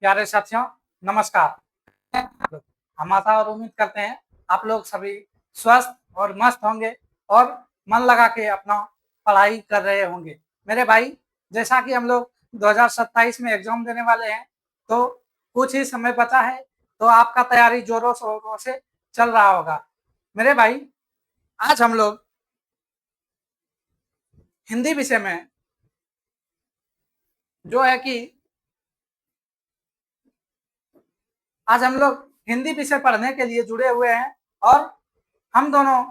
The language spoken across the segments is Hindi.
प्यारे साथियों, नमस्कार। हम आशा और उम्मीद करते हैं आप लोग सभी स्वस्थ और मस्त होंगे और मन लगा के अपना पढ़ाई कर रहे होंगे। मेरे भाई, जैसा कि हम लोग 2027 में एग्जाम देने वाले हैं, तो कुछ ही समय बचा है, तो आपका तैयारी जोरों शोरों से चल रहा होगा। मेरे भाई, आज हम लोग हिंदी विषय में जो है कि आज हम लोग हिंदी विषय पढ़ने के लिए जुड़े हुए हैं और हम दोनों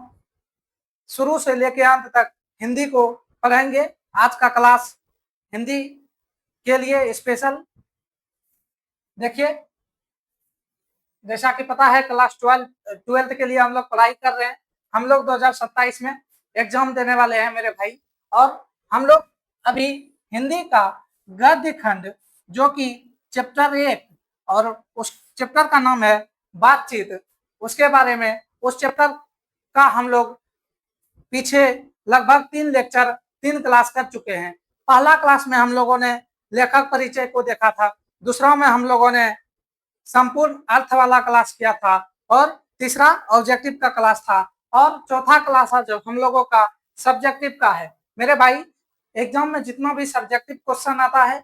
शुरू से लेकर अंत तक हिंदी को पढ़ेंगे। आज का क्लास हिंदी के लिए स्पेशल। देखिए, जैसा कि पता है क्लास 12th के लिए हम लोग पढ़ाई कर रहे हैं। हम लोग 2027 में एग्जाम देने वाले हैं मेरे भाई, और हम लोग अभी हिंदी का गद्य खंड जो कि चैप्टर 1 और उस चैप्टर का नाम है बातचीत, उसके बारे में उस चैप्टर का हम लोग पीछे लगभग 3 लेक्चर 3 क्लास कर चुके हैं। पहला क्लास में हम लोगों ने लेखक परिचय को देखा था, दूसरा में हम लोगों ने संपूर्ण अर्थ वाला क्लास किया था, और तीसरा ऑब्जेक्टिव का क्लास था, और चौथा क्लास आज हम लोगों का सब्जेक्टिव का है। मेरे भाई, एग्जाम में जितना भी सब्जेक्टिव क्वेश्चन आता है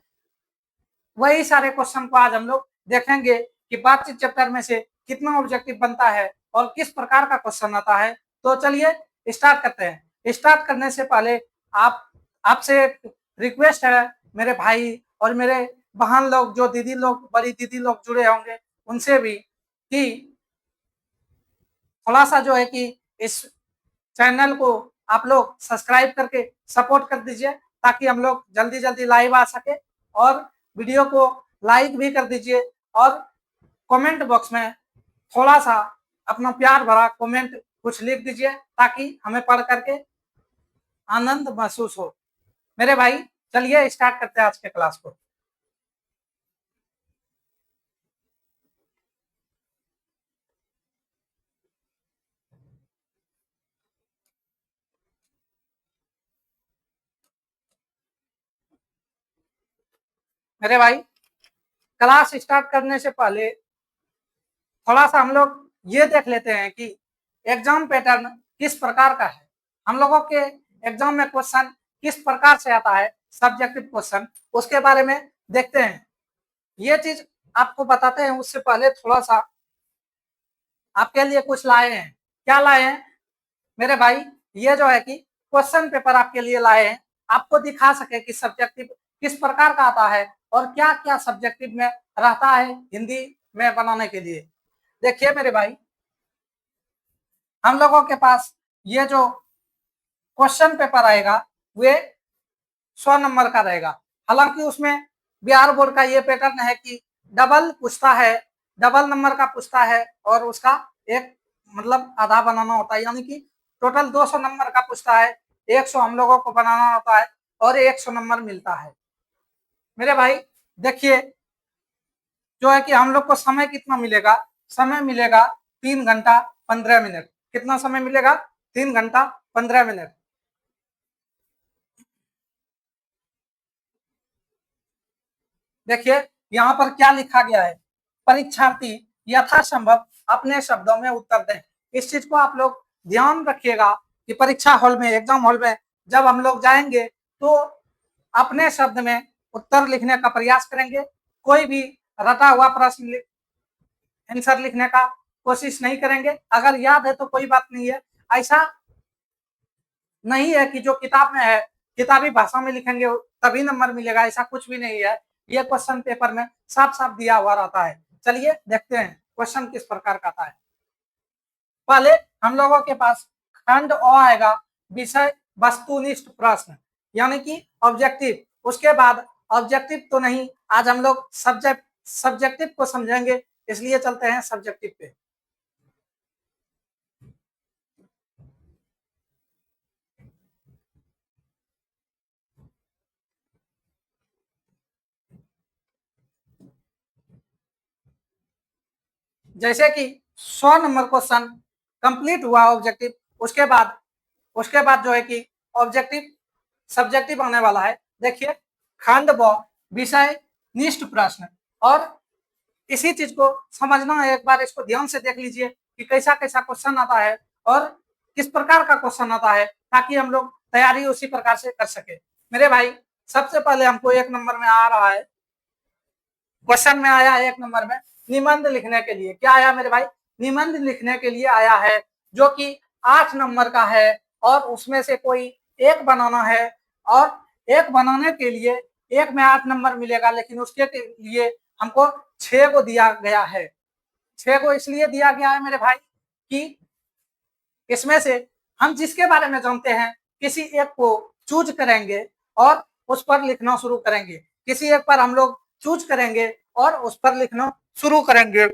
वही सारे क्वेश्चन को आज हम लोग देखेंगे कि बातचीत चैप्टर में से कितना ऑब्जेक्टिव बनता है और किस प्रकार का क्वेश्चन आता है। तो चलिए स्टार्ट करते हैं। स्टार्ट करने से पहले आप आपसे एक रिक्वेस्ट है मेरे भाई और मेरे बहन लोग, जो दीदी लोग, बड़ी दीदी लोग जुड़े होंगे, उनसे भी कि थोड़ा सा जो है कि इस चैनल को आप लोग सब्सक्राइब करके सपोर्ट कर दीजिए, ताकि हम लोग जल्दी जल्दी लाइव आ सके, और वीडियो को लाइक भी कर दीजिए, और कमेंट बॉक्स में थोड़ा सा अपना प्यार भरा कमेंट कुछ लिख दीजिए, ताकि हमें पढ़ करके आनंद महसूस हो। मेरे भाई, चलिए स्टार्ट करते हैं आज के क्लास को। मेरे भाई, क्लास स्टार्ट करने से पहले थोड़ा सा हम लोग ये देख लेते हैं कि एग्जाम पैटर्न किस प्रकार का है। हम लोगों के एग्जाम में क्वेश्चन किस प्रकार से आता है, सब्जेक्टिव क्वेश्चन, उसके बारे में देखते हैं। ये चीज आपको बताते हैं उससे पहले थोड़ा सा आपके लिए कुछ लाए हैं। क्या लाए हैं मेरे भाई? ये जो है कि क्वेश्चन पेपर आपके लिए लाए हैं, आपको दिखा सके कि सब्जेक्टिव किस प्रकार का आता है और क्या क्या सब्जेक्टिव में रहता है हिंदी में बनाने के लिए। देखिए मेरे भाई, हम लोगों के पास ये जो क्वेश्चन पेपर आएगा वे 100 नंबर का रहेगा। हालांकि उसमें बिहार बोर्ड का ये पैटर्न है कि डबल पूछता है, डबल नंबर का पूछता है, और उसका एक मतलब आधा बनाना होता है, यानी कि टोटल 200 नंबर का पूछता है, 100 हम लोगों को बनाना होता है और 100 नंबर मिलता है। मेरे भाई देखिए, जो है कि हम लोग को समय कितना मिलेगा? समय मिलेगा 3 घंटा 15 मिनट। कितना समय मिलेगा? 3 घंटा 15 मिनट। देखिए यहाँ पर क्या लिखा गया है, परीक्षार्थी यथासंभव अपने शब्दों में उत्तर दें। इस चीज को आप लोग ध्यान रखिएगा कि परीक्षा हॉल में, एग्जाम हॉल में जब हम लोग जाएंगे तो अपने शब्द में उत्तर लिखने का प्रयास करेंगे। कोई भी रटा हुआ प्रश्न आंसर लिखने का कोशिश नहीं करेंगे। अगर याद है तो कोई बात नहीं है, ऐसा नहीं है कि जो किताब में है किताबी भाषा में लिखेंगे तभी नंबर मिलेगा, ऐसा कुछ भी नहीं है। ये क्वेश्चन पेपर में साफ साफ दिया हुआ रहता है। चलिए देखते हैं क्वेश्चन किस प्रकार का आता है। पहले हम लोगों के पास खंड अ आएगा, विषय वस्तुनिष्ठ प्रश्न, यानी कि ऑब्जेक्टिव। उसके बाद ऑब्जेक्टिव तो नहीं, आज हम लोग सब्जेक्टिव को समझेंगे, इसलिए चलते हैं सब्जेक्टिव पे। जैसे कि 100 नंबर क्वेश्चन कंप्लीट हुआ ऑब्जेक्टिव, उसके बाद जो है कि ऑब्जेक्टिव सब्जेक्टिव आने वाला है। देखिए, खंड व विषय निष्ठ प्रश्न, और इसी चीज को समझना है। एक बार इसको ध्यान से देख लीजिए कि कैसा कैसा क्वेश्चन आता है और किस प्रकार का क्वेश्चन आता है, ताकि हम लोग तैयारी उसी प्रकार से कर सके। मेरे भाई, सबसे पहले हमको 1 नंबर में आ रहा है, क्वेश्चन में आया है 1 नंबर में निबंध लिखने के लिए। क्या आया मेरे भाई? निबंध लिखने के लिए आया है, जो कि 8 नंबर का है, और उसमें से कोई एक बनाना है। और एक बनाने के लिए एक में 8 नंबर मिलेगा, लेकिन उसके लिए हमको 6 को दिया गया है। 6 को इसलिए दिया गया है मेरे भाई कि इसमें से हम जिसके बारे में जानते हैं किसी एक को चूज करेंगे और उस पर लिखना शुरू करेंगे। किसी एक पर हम लोग चूज करेंगे और उस पर लिखना शुरू करेंगे।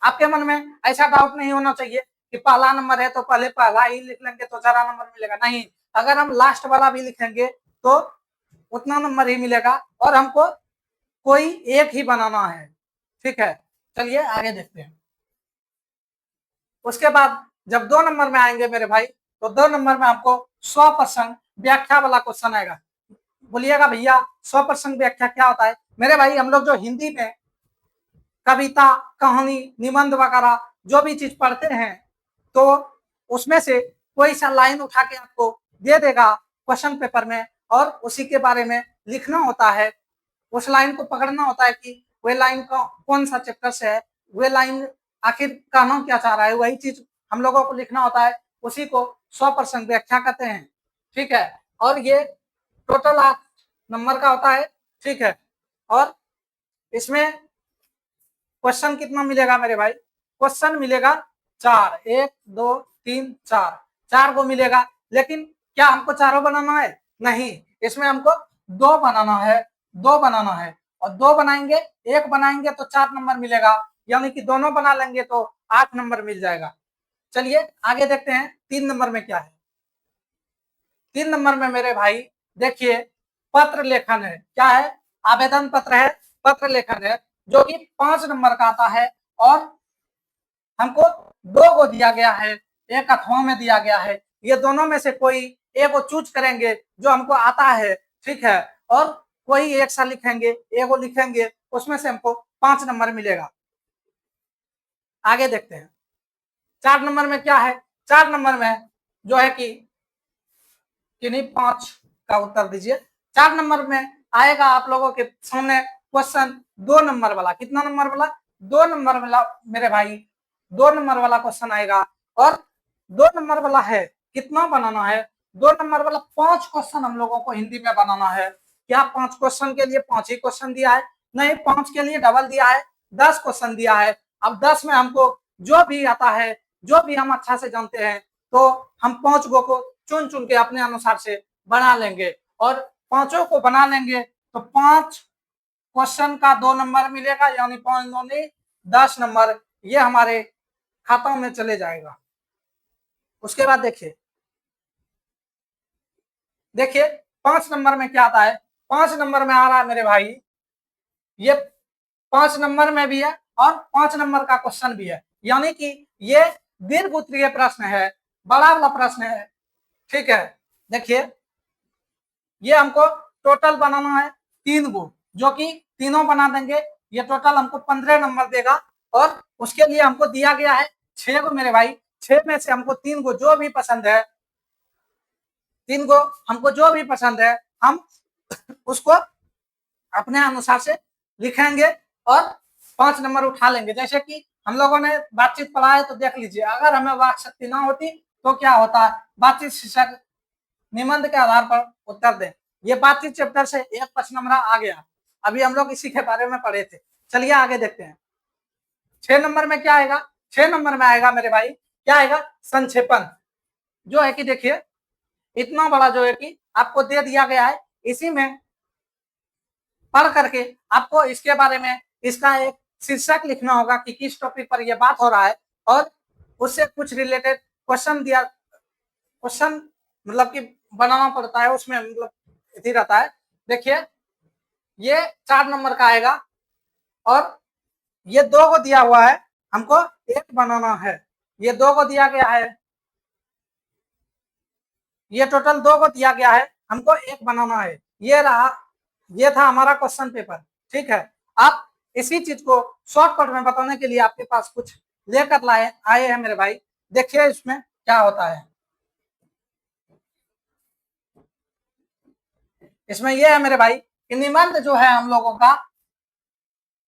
आपके मन में ऐसा डाउट नहीं होना चाहिए कि पहला नंबर है तो पहले पहला ही लिख लेंगे तो ज्यादा नंबर मिलेगा। नहीं, अगर हम लास्ट वाला भी लिखेंगे तो उतना नंबर ही मिलेगा, और हमको कोई एक ही बनाना है। ठीक है, चलिए आगे देखते हैं। उसके बाद जब 2 नंबर में आएंगे मेरे भाई, तो 2 नंबर में आपको 100% व्याख्या वाला क्वेश्चन आएगा। बोलिएगा भैया 100% व्याख्या क्या होता है? मेरे भाई, हम लोग जो हिंदी में कविता, कहानी, निबंध वगैरह जो भी चीज पढ़ते हैं, तो उसमें से कोई सा लाइन उठा के आपको दे देगा क्वेश्चन पेपर में, और उसी के बारे में लिखना होता है। उस लाइन को पकड़ना होता है कि वे लाइन का कौन सा चैप्टर से है, वे लाइन आखिर कहना क्या चाह रहा है, वही चीज हम लोगों को लिखना होता है। उसी को 100% व्याख्या कहते हैं। ठीक है, और ये टोटल 8 नंबर का होता है। ठीक है, और इसमें क्वेश्चन कितना मिलेगा मेरे भाई? क्वेश्चन मिलेगा 4, 1 2 3 4, 4 को मिलेगा। लेकिन क्या हमको चारों बनाना है? नहीं, इसमें हमको 2 बनाना है। 2 बनाना है, और 2 बनाएंगे, 1 बनाएंगे तो 4 नंबर मिलेगा, यानी कि दोनों बना लेंगे तो 8 नंबर मिल जाएगा। चलिए आगे देखते हैं 3 नंबर में क्या है। 3 नंबर में मेरे भाई देखिए, पत्र लेखन है। क्या है? आवेदन पत्र है, पत्र लेखन है, जो कि 5 नंबर का आता है, और हमको 2 को दिया गया है, एक अथवा में दिया गया है। ये दोनों में से कोई एक को चूज करेंगे जो हमको आता है। ठीक है, और कोई एक सा लिखेंगे, एक को लिखेंगे, उसमें से हमको 5 नंबर मिलेगा। आगे देखते हैं 4 नंबर में क्या है। 4 नंबर में जो है कि किन्हीं 5 का उत्तर दीजिए। 4 नंबर में आएगा आप लोगों के सामने क्वेश्चन 2 नंबर वाला। कितना नंबर वाला? 2 नंबर वाला मेरे भाई, 2 नंबर वाला क्वेश्चन आएगा, और 2 नंबर वाला है, कितना बनाना है? 2 नंबर वाला 5 क्वेश्चन हम लोगों को हिंदी में बनाना है। क्या 5 क्वेश्चन के लिए 5 ही क्वेश्चन दिया है? नहीं, 5 के लिए डबल दिया है, 10 क्वेश्चन दिया है। अब 10 में हमको जो भी आता है, जो भी हम अच्छा से जानते हैं, तो हम 5 गो को चुन चुन के अपने अनुसार से बना लेंगे, और 5 को बना लेंगे तो 5 क्वेश्चन का 2 नंबर मिलेगा, यानी 5 दूनी 10 नंबर, ये हमारे खातों में चले जाएगा। उसके बाद देखिए, देखिए 5 नंबर में क्या आता है। 5 नंबर में आ रहा है मेरे भाई, ये 5 नंबर में भी है और 5 नंबर का क्वेश्चन भी है, यानी कि ये दीर्घ उत्तरीय प्रश्न है, बड़ा वाला प्रश्न है। ठीक है, देखिए ये हमको टोटल बनाना है 3 गो, जो कि तीनों बना देंगे, ये टोटल हमको 15 नंबर देगा, और उसके लिए हमको दिया गया है 6 गो मेरे भाई। 6 में से हमको 3 गो जो भी पसंद है, 3 गो हमको जो भी पसंद है, हम उसको अपने अनुसार से लिखेंगे और 5 नंबर उठा लेंगे। जैसे कि हम लोगों ने बातचीत पढ़ा है, तो देख लीजिए, अगर हमें वाक शक्ति ना होती तो क्या होता है। बातचीत शीर्षक निबंध के आधार पर उत्तर दें। ये बातचीत चैप्टर से एक प्रश्न नंबर आ गया, अभी हम लोग इसी के बारे में पढ़े थे। चलिए आगे देखते हैं 6 नंबर में क्या आएगा। 6 नंबर में आएगा मेरे भाई, क्या आएगा? संक्षेपण, जो है कि देखिए इतना बड़ा जो है कि आपको दे दिया गया है, इसी में पढ़ करके आपको इसके बारे में इसका एक शीर्षक लिखना होगा कि किस टॉपिक पर यह बात हो रहा है, और उससे कुछ रिलेटेड क्वेश्चन दिया, क्वेश्चन मतलब कि बनाना पड़ता है, उसमें मतलब इति रहता है। देखिए ये 4 नंबर का आएगा, और ये 2 को दिया हुआ है, हमको 1 बनाना है। ये 2 को दिया गया है, ये टोटल 2 को दिया गया है, हमको एक बनाना है। ये रहा, ये था हमारा क्वेश्चन पेपर। ठीक है, आप इसी चीज को शॉर्टकट में बताने के लिए आपके पास कुछ लेकर लाए आए हैं मेरे भाई। देखिए इसमें क्या होता है। इसमें यह है मेरे भाई कि निबंध जो है हम लोगों का,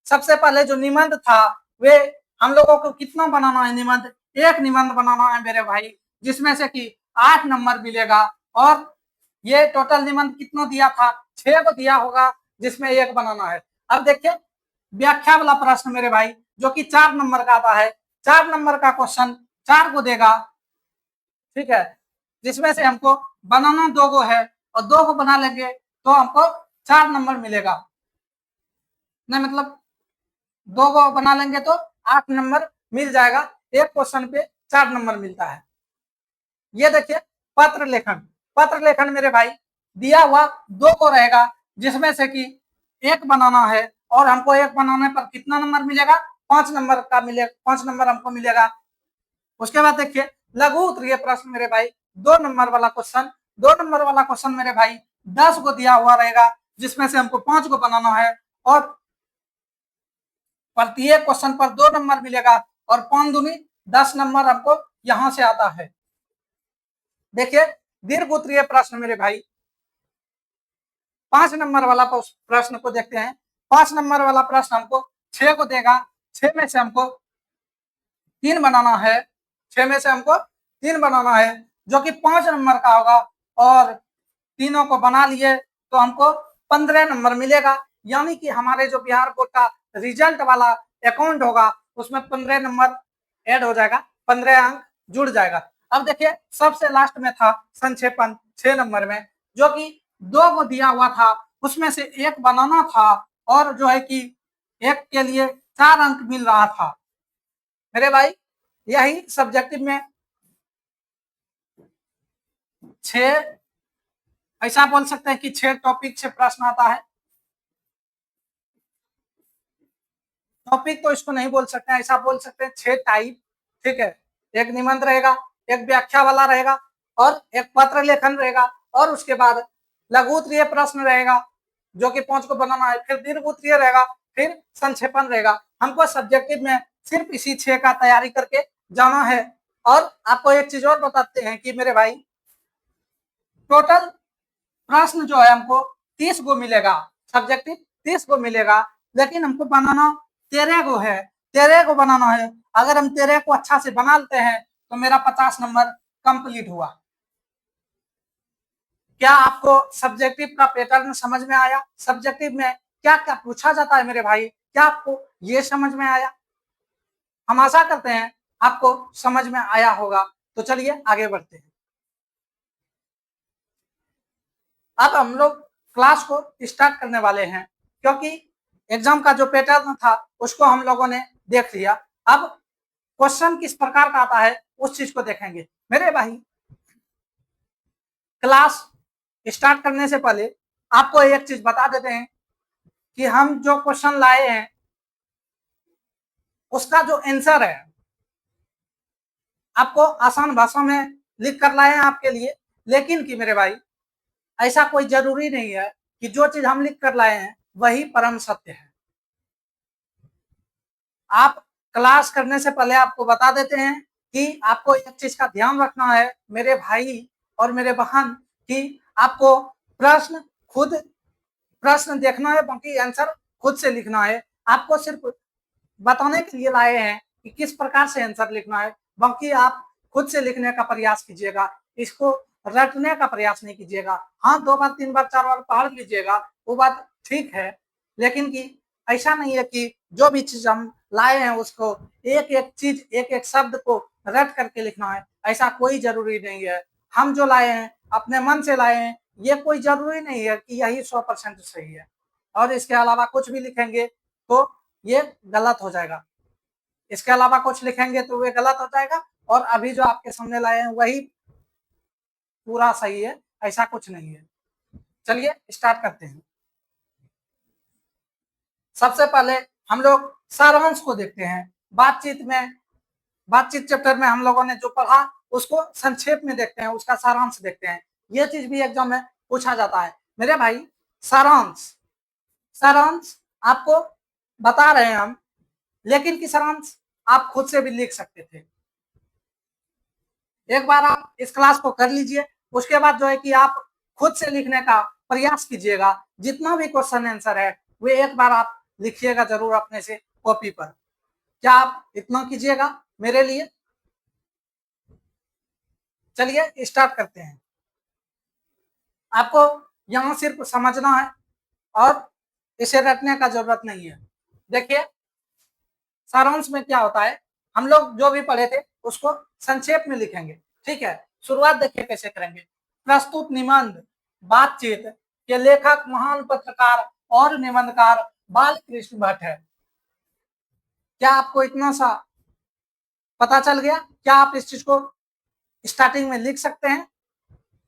सबसे पहले जो निबंध था वे हम लोगों को कितना बनाना है निबंध, एक निबंध बनाना है मेरे भाई, जिसमें से कि 8 नंबर मिलेगा। और ये टोटल निबंध कितना दिया था, 6 को दिया होगा, जिसमें एक बनाना है। अब देखिए व्याख्या वाला प्रश्न मेरे भाई, जो कि 4 नंबर का आता है। 4 नंबर का क्वेश्चन 4 को देगा। ठीक है, जिसमें से हमको बनाना 2 को है, और 2 को बना लेंगे तो हमको 4 नंबर मिलेगा। नहीं मतलब 2 को बना लेंगे तो 8 नंबर मिल जाएगा। एक क्वेश्चन पे 4 नंबर मिलता है। ये देखिए पत्र लेखन, पत्र लेखन मेरे भाई दिया हुआ 2 को रहेगा, जिसमें से कि एक बनाना है, और हमको एक बनाने पर कितना नंबर मिलेगा, 5 नंबर का मिलेगा, 5 नंबर हमको मिलेगा। उसके बाद देखिए लघु उत्तरीय प्रश्न मेरे भाई, 2 नंबर वाला क्वेश्चन, 2 नंबर वाला क्वेश्चन मेरे भाई 10 को दिया हुआ रहेगा, जिसमें से हमको 5 को बनाना है, और प्रत्येक क्वेश्चन पर 2 नंबर मिलेगा, और 5 दूनी 10 नंबर हमको यहां से आता है। देखिए दीर्घ उत्तरीय प्रश्न मेरे भाई, 5 नंबर वाला प्रश्न को देखते हैं। 5 नंबर वाला प्रश्न हमको 6 को देगा, 6 में से हमको 3 बनाना है, 6 में से हमको 3 बनाना है, जो कि 5 नंबर का होगा, और तीनों को बना लिए तो हमको 15 नंबर मिलेगा। यानी कि हमारे जो बिहार बोर्ड का रिजल्ट वाला अकाउंट होगा उसमें 15 नंबर ऐड हो जाएगा, 15 अंक जुड़ जाएगा। अब देखिए सबसे लास्ट में था संक्षेपण 6 नंबर में, जो कि 2 को दिया हुआ था, उसमें से एक बनाना था, और जो है कि एक के लिए 4 अंक मिल रहा था मेरे भाई। यही सब्जेक्टिव में 6, ऐसा बोल सकते हैं कि 6 टॉपिक से प्रश्न आता है। टॉपिक तो इसको नहीं बोल सकते हैं, ऐसा बोल सकते हैं 6 टाइप। ठीक है, एक निबंध रहेगा, एक व्याख्या वाला रहेगा, और एक पत्र लेखन रहेगा, और उसके बाद लघु उत्तरीय प्रश्न रहेगा, जो कि 5 को बनाना है, फिर दीर्घ उत्तरीय रहेगा, फिर संक्षेपण रहेगा। हमको सब्जेक्टिव में सिर्फ इसी 6 का तैयारी करके जाना है। और आपको एक चीज और बताते हैं कि मेरे भाई टोटल प्रश्न जो है हमको 30 को मिलेगा, सब्जेक्टिव 30 को मिलेगा, लेकिन हमको बनाना 13 को है, 13 को बनाना है। अगर हम 13 को अच्छा से बना लेते हैं तो मेरा 50 नंबर कंप्लीट हुआ। क्या आपको सब्जेक्टिव का पैटर्न समझ में आया, सब्जेक्टिव में क्या क्या पूछा जाता है मेरे भाई, क्या आपको ये समझ में आया? हम आशा करते हैं आपको समझ में आया होगा। तो चलिए आगे बढ़ते हैं। अब हम लोग क्लास को स्टार्ट करने वाले हैं, क्योंकि एग्जाम का जो पैटर्न था उसको हम लोगों ने देख लिया। अब क्वेश्चन किस प्रकार का आता है उस चीज को देखेंगे मेरे भाई। क्लास स्टार्ट करने से पहले आपको एक चीज बता देते हैं कि हम जो क्वेश्चन लाए हैं उसका जो आंसर है आपको आसान भाषा में लिख कर लाए हैं आपके लिए। लेकिन कि मेरे भाई ऐसा कोई जरूरी नहीं है कि जो चीज हम लिख कर लाए हैं वही परम सत्य है। आप क्लास करने से पहले आपको बता देते हैं कि आपको एक चीज का ध्यान रखना है मेरे भाई और मेरे बहन, कि आपको प्रश्न खुद प्रश्न देखना है, बाकी आंसर खुद से लिखना है। आपको सिर्फ बताने के लिए लाए हैं कि किस प्रकार से आंसर लिखना है, बाकी आप खुद से लिखने का प्रयास कीजिएगा, इसको रटने का प्रयास नहीं कीजिएगा। हाँ 2 बार 3 बार 4 बार पढ़ लीजिएगा, वो बात ठीक है, लेकिन कि ऐसा नहीं है कि जो भी चीज हम लाए हैं उसको एक एक चीज एक एक शब्द को रट करके लिखना है, ऐसा कोई जरूरी नहीं है। हम जो लाए हैं अपने मन से लाए हैं, ये कोई जरूरी नहीं है कि यही 100% सही है, और इसके अलावा कुछ भी लिखेंगे तो ये गलत हो जाएगा। इसके अलावा कुछ लिखेंगे तो वे गलत हो जाएगा, और अभी जो आपके सामने लाए हैं वही पूरा सही है, ऐसा कुछ नहीं है। चलिए स्टार्ट करते हैं। सबसे पहले हम लोग सारांश को देखते हैं। बातचीत चैप्टर में हम लोगों ने जो पढ़ा उसको संक्षेप में देखते हैं, उसका सारांश देखते हैं। ये चीज भी एग्जाम में पूछा जाता है। मेरे भाई सारांश, सारांश आपको बता रहे हैं हम, लेकिन कि सारांश आप खुद से भी लिख सकते थे। एक बार आप इस क्लास को कर लीजिए, उसके बाद जो है कि आप खुद से लिखने का प्रयास कीजिएगा। जितना भी क्वेश्चन आंसर है वे एक बार आप लिखिएगा जरूर अपने से कॉपी पर। क्या आप इतना कीजिएगा मेरे लिए? चलिए स्टार्ट करते हैं। आपको यहाँ सिर्फ समझना है और इसे रटने का जरूरत नहीं है। देखिए सारांश में क्या होता है, हम लोग जो भी पढ़े थे उसको संक्षेप में लिखेंगे। ठीक है, शुरुआत देखिए कैसे करेंगे। प्रस्तुत निबंध बातचीत के लेखक महान पत्रकार और निबंधकार बालकृष्ण भट्ट है। क्या आपको इतना सा पता चल गया? क्या आप इस चीज को स्टार्टिंग में लिख सकते हैं?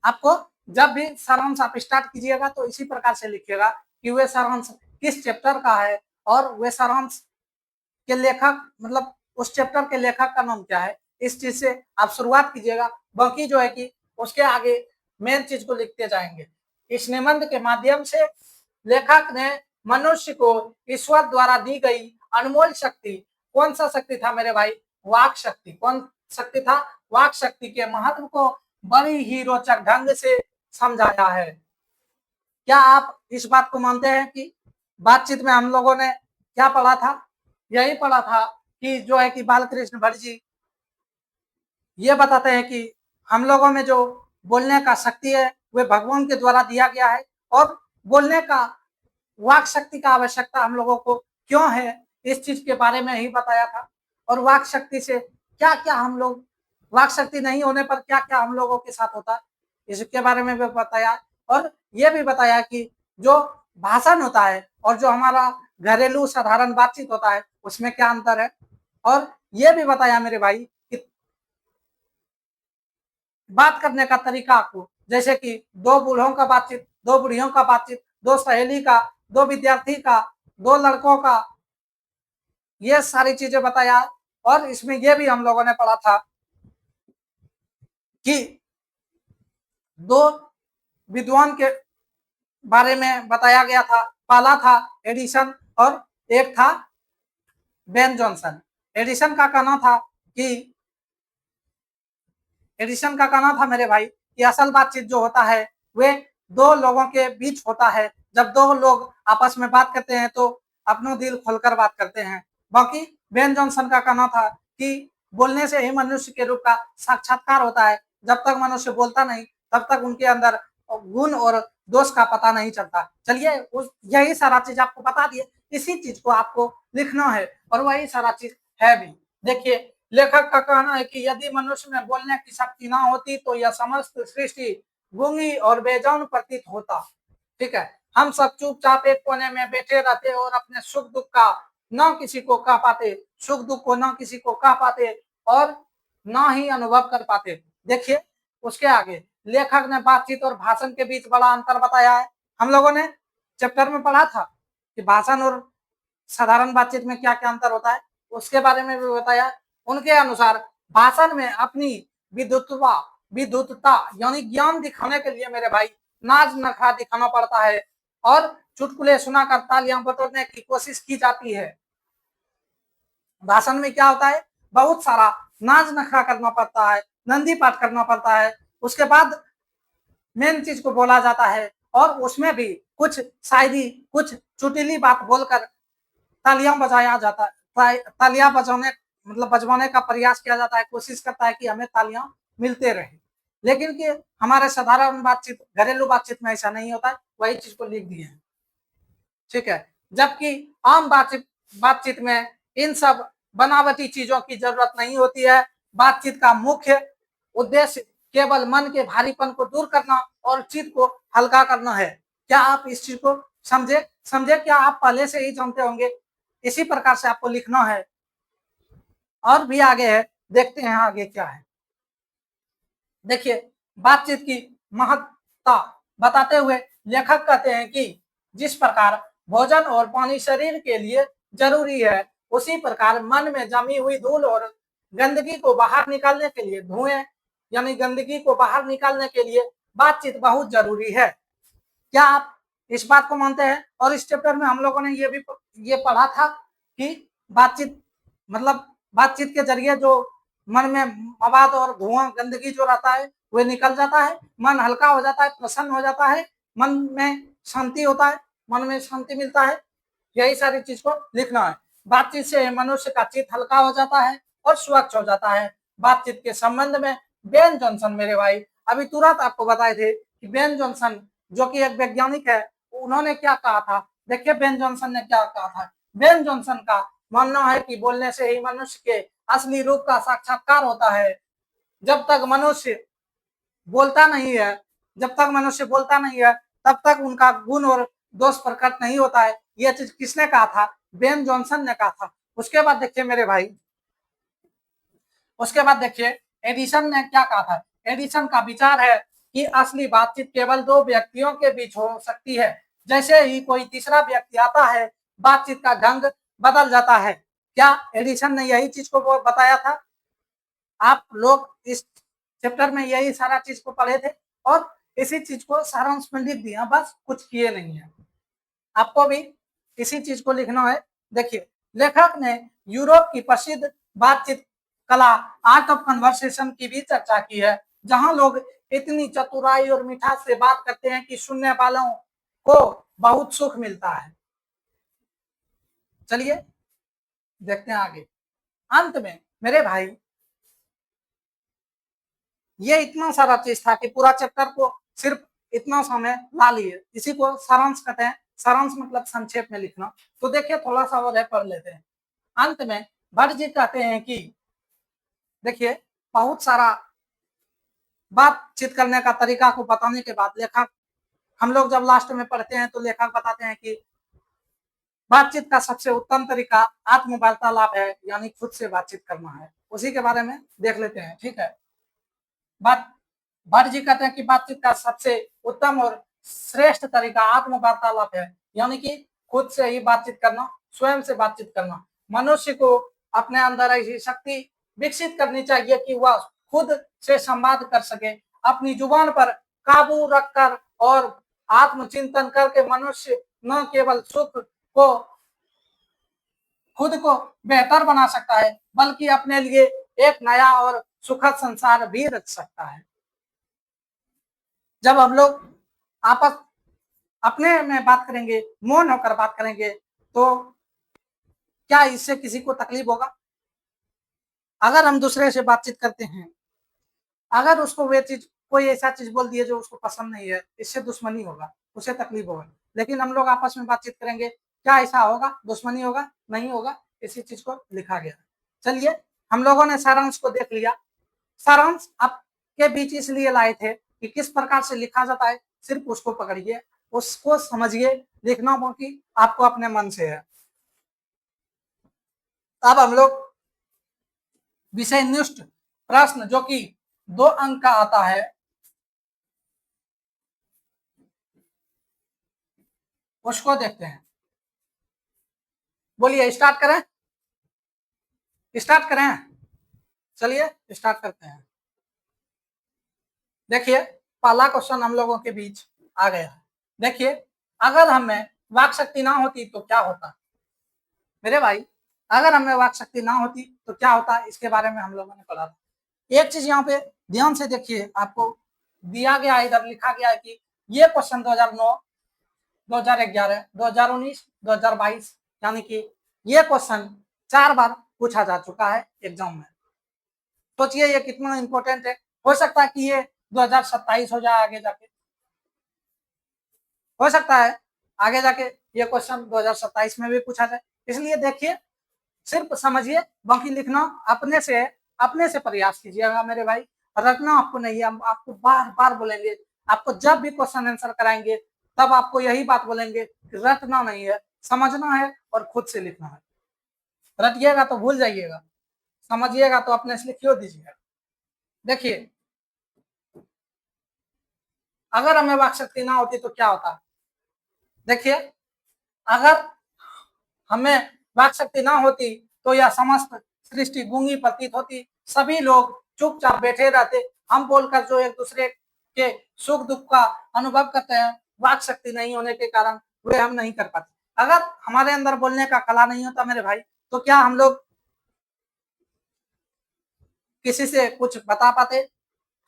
आपको जब भी सारांश आप स्टार्ट कीजिएगा तो इसी प्रकार से लिखिएगा कि वे सारांश किस चैप्टर का है और वे सारांश के लेखक मतलब उस चैप्टर के लेखक का नाम क्या है। इस चीज से आप शुरुआत कीजिएगा, बाकी जो है कि उसके आगे मेन चीज को लिखते जाएंगे। इस निबंध के माध्यम से लेखक ने मनुष्य को ईश्वर द्वारा दी गई अनमोल शक्ति, कौन सा शक्ति था मेरे भाई? वाक शक्ति। कौन शक्ति था? वाक शक्ति के महत्व को बड़ी ही रोचक ढंग से समझाया है। क्या आप इस बात को मानते हैं कि बातचीत में हम लोगों ने क्या पढ़ा था? यही पढ़ा था कि जो है कि बालकृष्ण भट्ट जी ये बताते हैं कि हम लोगों में जो बोलने का शक्ति है वह भगवान के द्वारा दिया गया है और बोलने का वाक शक्ति का आवश्यकता हम लोगों को क्यों है, इस चीज के बारे में ही बताया था। और वाक शक्ति से क्या क्या हम लोग, वाक शक्ति नहीं होने पर क्या क्या हम लोगों के साथ होता है, इसके बारे में भी बताया। और ये भी बताया कि जो भाषण होता है और जो हमारा घरेलू साधारण बातचीत होता है उसमें क्या अंतर है। और ये भी बताया मेरे भाई कि बात करने का तरीका को, जैसे कि दो बूढ़ों का बातचीत, दो बुढ़ियों का बातचीत, दो सहेली का, दो विद्यार्थी का, दो लड़कों का, ये सारी चीजें बताया। और इसमें ये भी हम लोगों ने पढ़ा था कि दो विद्वान के बारे में बताया गया था। पहला था एडिसन और एक था बेन जॉनसन। एडिसन का कहना था कि एडिसन का कहना था मेरे भाई कि असल बातचीत जो होता है वे दो लोगों के बीच होता है। जब दो लोग आपस में बात करते हैं तो अपना दिल खोलकर बात करते हैं। बाकी बेन जॉनसन का कहना था कि बोलने से ही मनुष्य के रूप का साक्षात्कार होता है। जब तक मनुष्य बोलता नहीं तब तक उनके अंदर गुण और दोष का पता नहीं चलता। चलिए यही सारा चीज आपको बता दिए, इसी चीज को आपको लिखना है और वही सारा चीज है भी। देखिए लेखक का कहना है कि यदि मनुष्य में बोलने की शक्ति ना होती तो यह समस्त सृष्टि गूंगी और बेजान प्रतीत होता। ठीक है, हम सब चुपचाप एक कोने में बैठे रहते और अपने सुख दुख का न किसी को कह पाते, सुख दुख को न किसी को कह पाते और न ही अनुभव कर पाते। देखिए उसके आगे लेखक ने बातचीत और भाषण के बीच बड़ा अंतर बताया है। हम लोगों ने चैप्टर में पढ़ा था कि भाषण और साधारण बातचीत में क्या क्या अंतर होता है, उसके बारे में भी बताया। उनके अनुसार भाषण में अपनी विद्वत्ता यानी ज्ञान दिखाने के लिए मेरे भाई नाच नखरा दिखाना पड़ता है और चुटकुले सुनाकर तालियां बटोरने की कोशिश की जाती है। भाषण में क्या होता है, बहुत सारा नाच नखरा करना पड़ता है, नंदी पाठ करना पड़ता है, उसके बाद मेन चीज को बोला जाता है और उसमें भी कुछ शायरी, कुछ चुटीली बात बोलकर तालियां बजाया जाता है, तालियां बजाने मतलब बजवाने का प्रयास किया जाता है, कोशिश करता है कि हमें तालियां मिलते रहे। लेकिन कि हमारे साधारण बातचीत, घरेलू बातचीत में ऐसा नहीं होता है, वही चीज को लिख दिए हैं। ठीक है, जबकि आम बातचीत में इन सब बनावटी चीजों की जरूरत नहीं होती है। बातचीत का मुख्य उद्देश्य केवल मन के भारीपन को दूर करना और चित्त को हल्का करना है। क्या आप इस चीज को समझे? क्या आप पहले से ही जानते होंगे? इसी प्रकार से आपको लिखना है। और भी आगे है, देखते हैं आगे क्या है। देखिए बातचीत की महत्ता बताते हुए लेखक कहते हैं कि जिस प्रकार भोजन और पानी शरीर के लिए जरूरी है, उसी प्रकार मन में जमी हुई धूल और गंदगी को बाहर निकालने के लिए, धुएं यानी गंदगी को बाहर निकालने के लिए बातचीत बहुत जरूरी है। क्या आप इस बात को मानते हैं? और इस चैप्टर में हम लोगों ने ये पढ़ा था कि बातचीत मतलब बातचीत के जरिए जो मन में मवाद और धुआं गंदगी जो रहता है वह निकल जाता है, मन हल्का हो जाता है, प्रसन्न हो जाता है, मन में शांति होता है, मन में शांति मिलता है। यही सारी चीज को लिखना है। बातचीत से मनुष्य का चित्त हल्का हो जाता है और स्वच्छ हो जाता है। बातचीत के संबंध में बेन जॉनसन मेरे भाई अभी तुरंत आपको बताए थे कि बेन जॉनसन जो कि एक वैज्ञानिक है, उन्होंने क्या कहा था। देखिए बेन जॉनसन ने क्या कहा था। बेन जॉनसन का मानना है कि बोलने से ही मनुष्य के असली रूप का साक्षात्कार होता है। जब तक मनुष्य बोलता नहीं है जब तक मनुष्य बोलता नहीं है तब तक उनका गुण और दोष प्रकट नहीं होता है। यह चीज किसने कहा था? बेन जॉनसन ने कहा था। उसके बाद देखिए मेरे भाई, उसके बाद देखिए एडिसन ने क्या कहा था। एडिसन का विचार है कि असली बातचीत केवल दो व्यक्तियों के बीच हो सकती है। जैसे ही कोई तीसरा व्यक्ति आता है बातचीत का ढंग बदल जाता है। क्या एडिसन ने यही चीज को बताया था? आप लोग इस चैप्टर में यही सारा चीज को पढ़े थे और इसी चीज को सारांश में लिख दिया, बस कुछ किए नहीं है। आपको भी इसी चीज को लिखना है। देखिए लेखक ने यूरोप की प्रसिद्ध बातचीत कला आर्ट ऑफ कन्वर्सेशन की भी चर्चा की है, जहां लोग इतनी चतुराई और मिठास से बात करते हैं कि सुनने वालों को बहुत सुख मिलता है। चलिए देखते हैं आगे। अंत में मेरे भाई ये इतना सारा चीज था कि पूरा चैप्टर को सिर्फ इतना समय ला लिए। इसी को सारांश कहते हैं। सारांश मतलब संक्षेप में लिखना। तो देखिए थोड़ा सा और है, पढ़ लेते हैं। अंत में भट्ट जी कहते हैं कि देखिए बहुत सारा बातचीत करने का तरीका को बताने के बाद लेखक, हम लोग जब लास्ट में पढ़ते हैं तो लेखक बताते हैं कि बातचीत का सबसे उत्तम तरीका आत्म वार्तालाप है, यानी खुद से बातचीत करना है। उसी के बारे में देख लेते हैं, ठीक है। बात भट्ट जी कहते हैं कि बातचीत का सबसे उत्तम और श्रेष्ठ तरीका आत्म वार्तालाप है, यानी कि खुद से ही बातचीत करना, स्वयं से बातचीत करना। मनुष्य को अपने अंदर ऐसी शक्ति विकसित करनी चाहिए कि वह खुद से संवाद कर सके। अपनी जुबान पर काबू रखकर और आत्मचिंतन करके मनुष्य न केवल सुख को खुद को बेहतर बना सकता है, बल्कि अपने लिए एक नया और सुखद संसार भी रच सकता है। जब हम लोग आपस अपने में बात करेंगे, मौन होकर बात करेंगे, तो क्या इससे किसी को तकलीफ होगा? अगर हम दूसरे से बातचीत करते हैं, अगर उसको वे चीज कोई ऐसा चीज बोल दिए जो उसको पसंद नहीं है, इससे दुश्मनी होगा, उसे तकलीफ होगा। लेकिन हम लोग आपस में बातचीत करेंगे, क्या ऐसा होगा? दुश्मनी होगा? नहीं होगा। इसी चीज को लिखा गया। चलिए हम लोगों ने सारांश को देख लिया। सारांश आपके बीच इसलिए लाए थे कि किस प्रकार से लिखा जाता है, सिर्फ उसको पकड़िए, उसको समझिए। लिखना बाकी आपको अपने मन से है। अब हम लोग विषय निष्ठ प्रश्न जो कि 2 अंक का आता है, उसको देखते हैं। बोलिए स्टार्ट करें? स्टार्ट करें? चलिए स्टार्ट करते हैं। देखिए पहला क्वेश्चन हम लोगों के बीच आ गया है। देखिए अगर हमें वाक शक्ति ना होती तो क्या होता? मेरे भाई अगर हमें वाक शक्ति ना होती तो क्या होता, इसके बारे में हम लोगों ने पढ़ा था। एक चीज यहाँ पे ध्यान से देखिए, आपको दिया गया है, इधर लिखा गया है कि ये क्वेश्चन 2009, 2011, 2019, 2022, यानी कि ये क्वेश्चन 4 बार पूछा जा चुका है एग्जाम में। सोचिए ये कितना इंपॉर्टेंट है। हो सकता है कि ये 2027 हो जाए आगे जाके, हो सकता है आगे जाके ये क्वेश्चन 2027 में भी पूछा जाए। इसलिए देखिए सिर्फ समझिए, बाकी लिखना अपने से प्रयास कीजिएगा मेरे भाई। रटना आपको नहीं है, हम आपको बार बार बोलेंगे। आपको जब भी क्वेश्चन आंसर कराएंगे तब आपको यही बात बोलेंगे कि रटना नहीं है, समझना है और खुद से लिखना है। रटिएगा तो भूल जाइएगा, समझिएगा तो अपने से लिखियो दीजिएगा। देखिए अगर हमें वाक शक्ति ना होती तो क्या होता? देखिए अगर हमें वाक शक्ति ना होती तो यह समस्त सृष्टि गूंगी प्रतीत होती। सभी लोग चुपचाप बैठे रहते। हम बोलकर जो एक दूसरे के सुख दुख का अनुभव करते हैं वाक शक्ति नहीं होने के कारण वे हम नहीं कर पाते। अगर हमारे अंदर बोलने का कला नहीं होता मेरे भाई, तो क्या हम लोग किसी से कुछ बता पाते?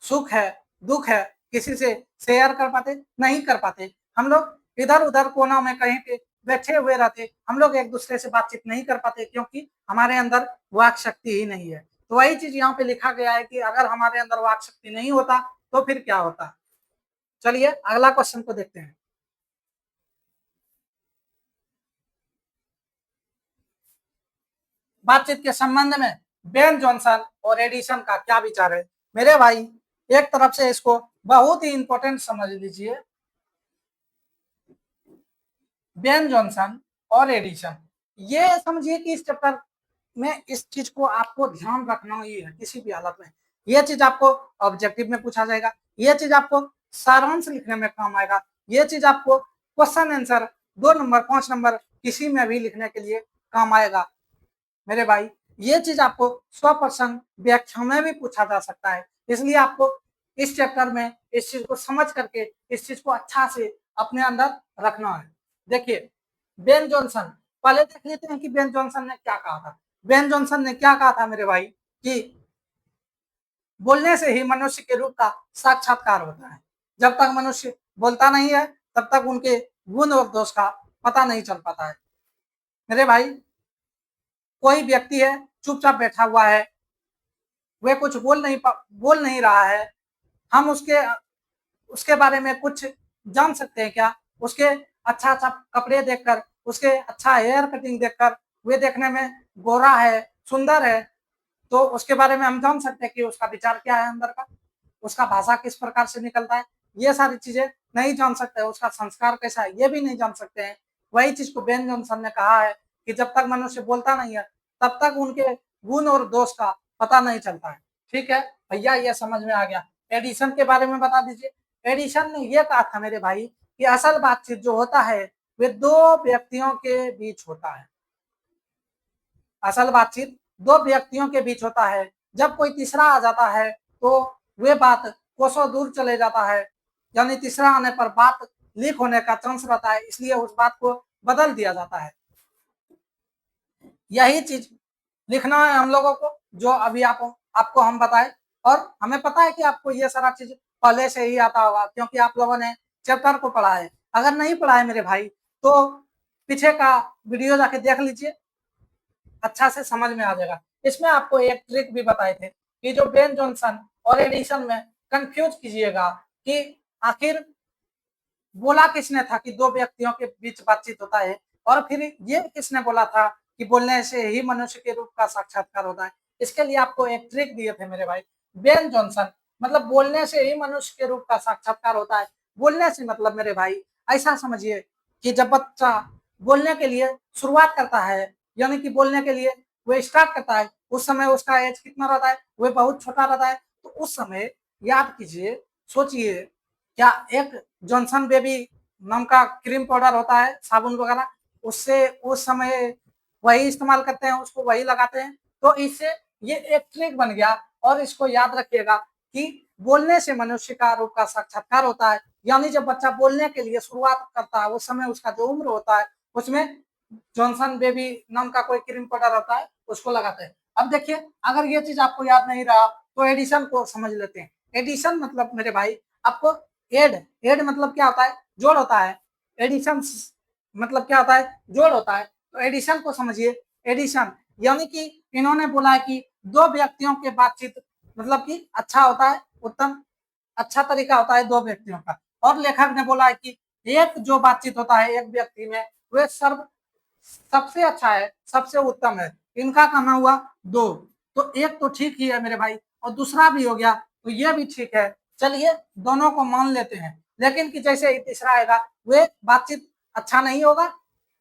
सुख है, दुख है, किसी से शेयर कर पाते? नहीं कर पाते। हम लोग इधर उधर कोना में कहीं पे बैठे हुए रहते, हम लोग एक दूसरे से बातचीत नहीं कर पाते, क्योंकि हमारे अंदर वाक शक्ति ही नहीं है। तो वही चीज यहाँ पे लिखा गया है कि अगर हमारे अंदर वाक शक्ति नहीं होता तो फिर क्या होता। चलिए अगला क्वेश्चन को देखते हैं। बातचीत के संबंध में बेन जॉनसन और एडिसन का क्या विचार है? मेरे भाई एक तरफ से इसको बहुत ही इंपॉर्टेंट समझ लीजिए। बेन जॉनसन और एडिसन, ये समझिए कि इस चैप्टर में इस चीज को आपको ध्यान रखना ही है किसी भी हालत में। ये चीज आपको ऑब्जेक्टिव में पूछा जाएगा, ये चीज आपको सारांश लिखने में काम आएगा, ये चीज आपको क्वेश्चन आंसर 2 नंबर 5 नंबर किसी में भी लिखने के लिए काम आएगा। मेरे भाई ये चीज आपको 100% व्याख्या में भी पूछा जा सकता है, इसलिए आपको इस चैप्टर में इस चीज को समझ करके इस चीज को अच्छा से अपने अंदर रखना है। देखिए बेन जॉनसन, पहले देख लेते हैं कि बेन जॉनसन ने क्या कहा था। बेन जॉनसन ने क्या कहा था मेरे भाई कि बोलने से ही मनुष्य के रूप का साक्षात्कार होता है। जब तक मनुष्य बोलता नहीं है तब तक उनके गुण और दोष का पता नहीं चल पाता है। मेरे भाई कोई व्यक्ति है चुपचाप बैठा हुआ है, वह कुछ बोल नहीं रहा है, हम उसके बारे में कुछ जान सकते हैं क्या? उसके अच्छा अच्छा कपड़े देखकर, उसके अच्छा हेयर कटिंग देखकर, वे देखने में गोरा है, सुंदर है, तो उसके बारे में हम जान सकते हैं कि उसका विचार क्या है अंदर का, उसका भाषा किस प्रकार से निकलता है, ये सारी चीजें नहीं जान सकते। उसका संस्कार कैसा है ये भी नहीं जान सकते हैं। वही चीज को बेन जॉनसन ने कहा है कि जब तक मनुष्य बोलता नहीं है तब तक उनके गुण और दोष का पता नहीं चलता है। ठीक है भैया, ये समझ में आ गया। एडिशन के बारे में बता दीजिए। एडिशन ने यह कहा था मेरे भाई कि असल बातचीत जो होता है वे दो व्यक्तियों के बीच होता है। असल बातचीत दो व्यक्तियों के बीच होता है, जब कोई तीसरा आ जाता है तो वे बात कोसों दूर चले जाता है, यानी तीसरा आने पर बात लीक होने का चांस रहता है, इसलिए उस बात को बदल दिया जाता है। यही चीज लिखना है हम लोगों को, जो अभी आपको हम बताए, और हमें पता है कि आपको ये सारा चीज पहले से ही आता होगा, क्योंकि आप लोगों ने चैप्टर को पढ़ा है। अगर नहीं पढ़ा है मेरे भाई तो पीछे का वीडियो जाके देख लीजिए, अच्छा से समझ में आ जाएगा। इसमें आपको एक ट्रिक भी बताए थे कि जो बेन जॉनसन और एडिशन में कंफ्यूज कीजिएगा कि आखिर बोला किसने था कि दो व्यक्तियों के बीच बातचीत होता है, और फिर ये किसने बोला था कि बोलने से ही मनुष्य के रूप का साक्षात्कार होता है। इसके लिए आपको एक ट्रिक दिए थे मेरे भाई। बेन जॉनसन मतलब बोलने से ही मनुष्य के रूप का साक्षात्कार होता है। बोलने से मतलब मेरे भाई ऐसा समझिए कि जब बच्चा बोलने के लिए शुरुआत करता है, यानी कि बोलने के लिए वो स्टार्ट करता है, उस समय उसका एज कितना रहता है? वो बहुत छोटा रहता है। तो उस समय याद कीजिए, सोचिए, क्या एक जॉनसन बेबी नाम का क्रीम पाउडर होता है, साबुन वगैरह, उससे उस समय वही इस्तेमाल करते हैं, उसको वही लगाते हैं। तो इससे ये एक ट्रिक बन गया, और इसको याद रखिएगा कि बोलने से मनुष्य का रूप का साक्षात्कार होता है, यानी जब बच्चा बोलने के लिए शुरुआत करता है उस समय उसका जो उम्र होता है उसमें जॉनसन बेबी नाम का कोई क्रीम पाउडर होता है, उसको लगाते हैं। अब देखिए, अगर ये चीज आपको याद नहीं रहा तो एडिशन को समझ लेते हैं। एडिशन मतलब मेरे भाई आपको एड एड मतलब क्या होता है? जोड़ होता है। एडिशन मतलब क्या होता है? जोड़ होता है। तो एडिशन को समझिए। एडिशन यानी कि इन्होंने बोला है कि दो व्यक्तियों के बातचीत मतलब कि अच्छा होता है, उत्तम अच्छा तरीका होता है दो व्यक्तियों का। और लेखक ने बोला है कि एक जो बातचीत होता है एक व्यक्ति में, वह सबसे अच्छा है, सबसे उत्तम है। इनका कहना हुआ दो, तो एक तो ठीक ही है मेरे भाई, और दूसरा भी हो गया तो ये भी ठीक है। चलिए दोनों को मान लेते हैं, लेकिन कि जैसे ही तीसरा आएगा वे बातचीत अच्छा नहीं होगा,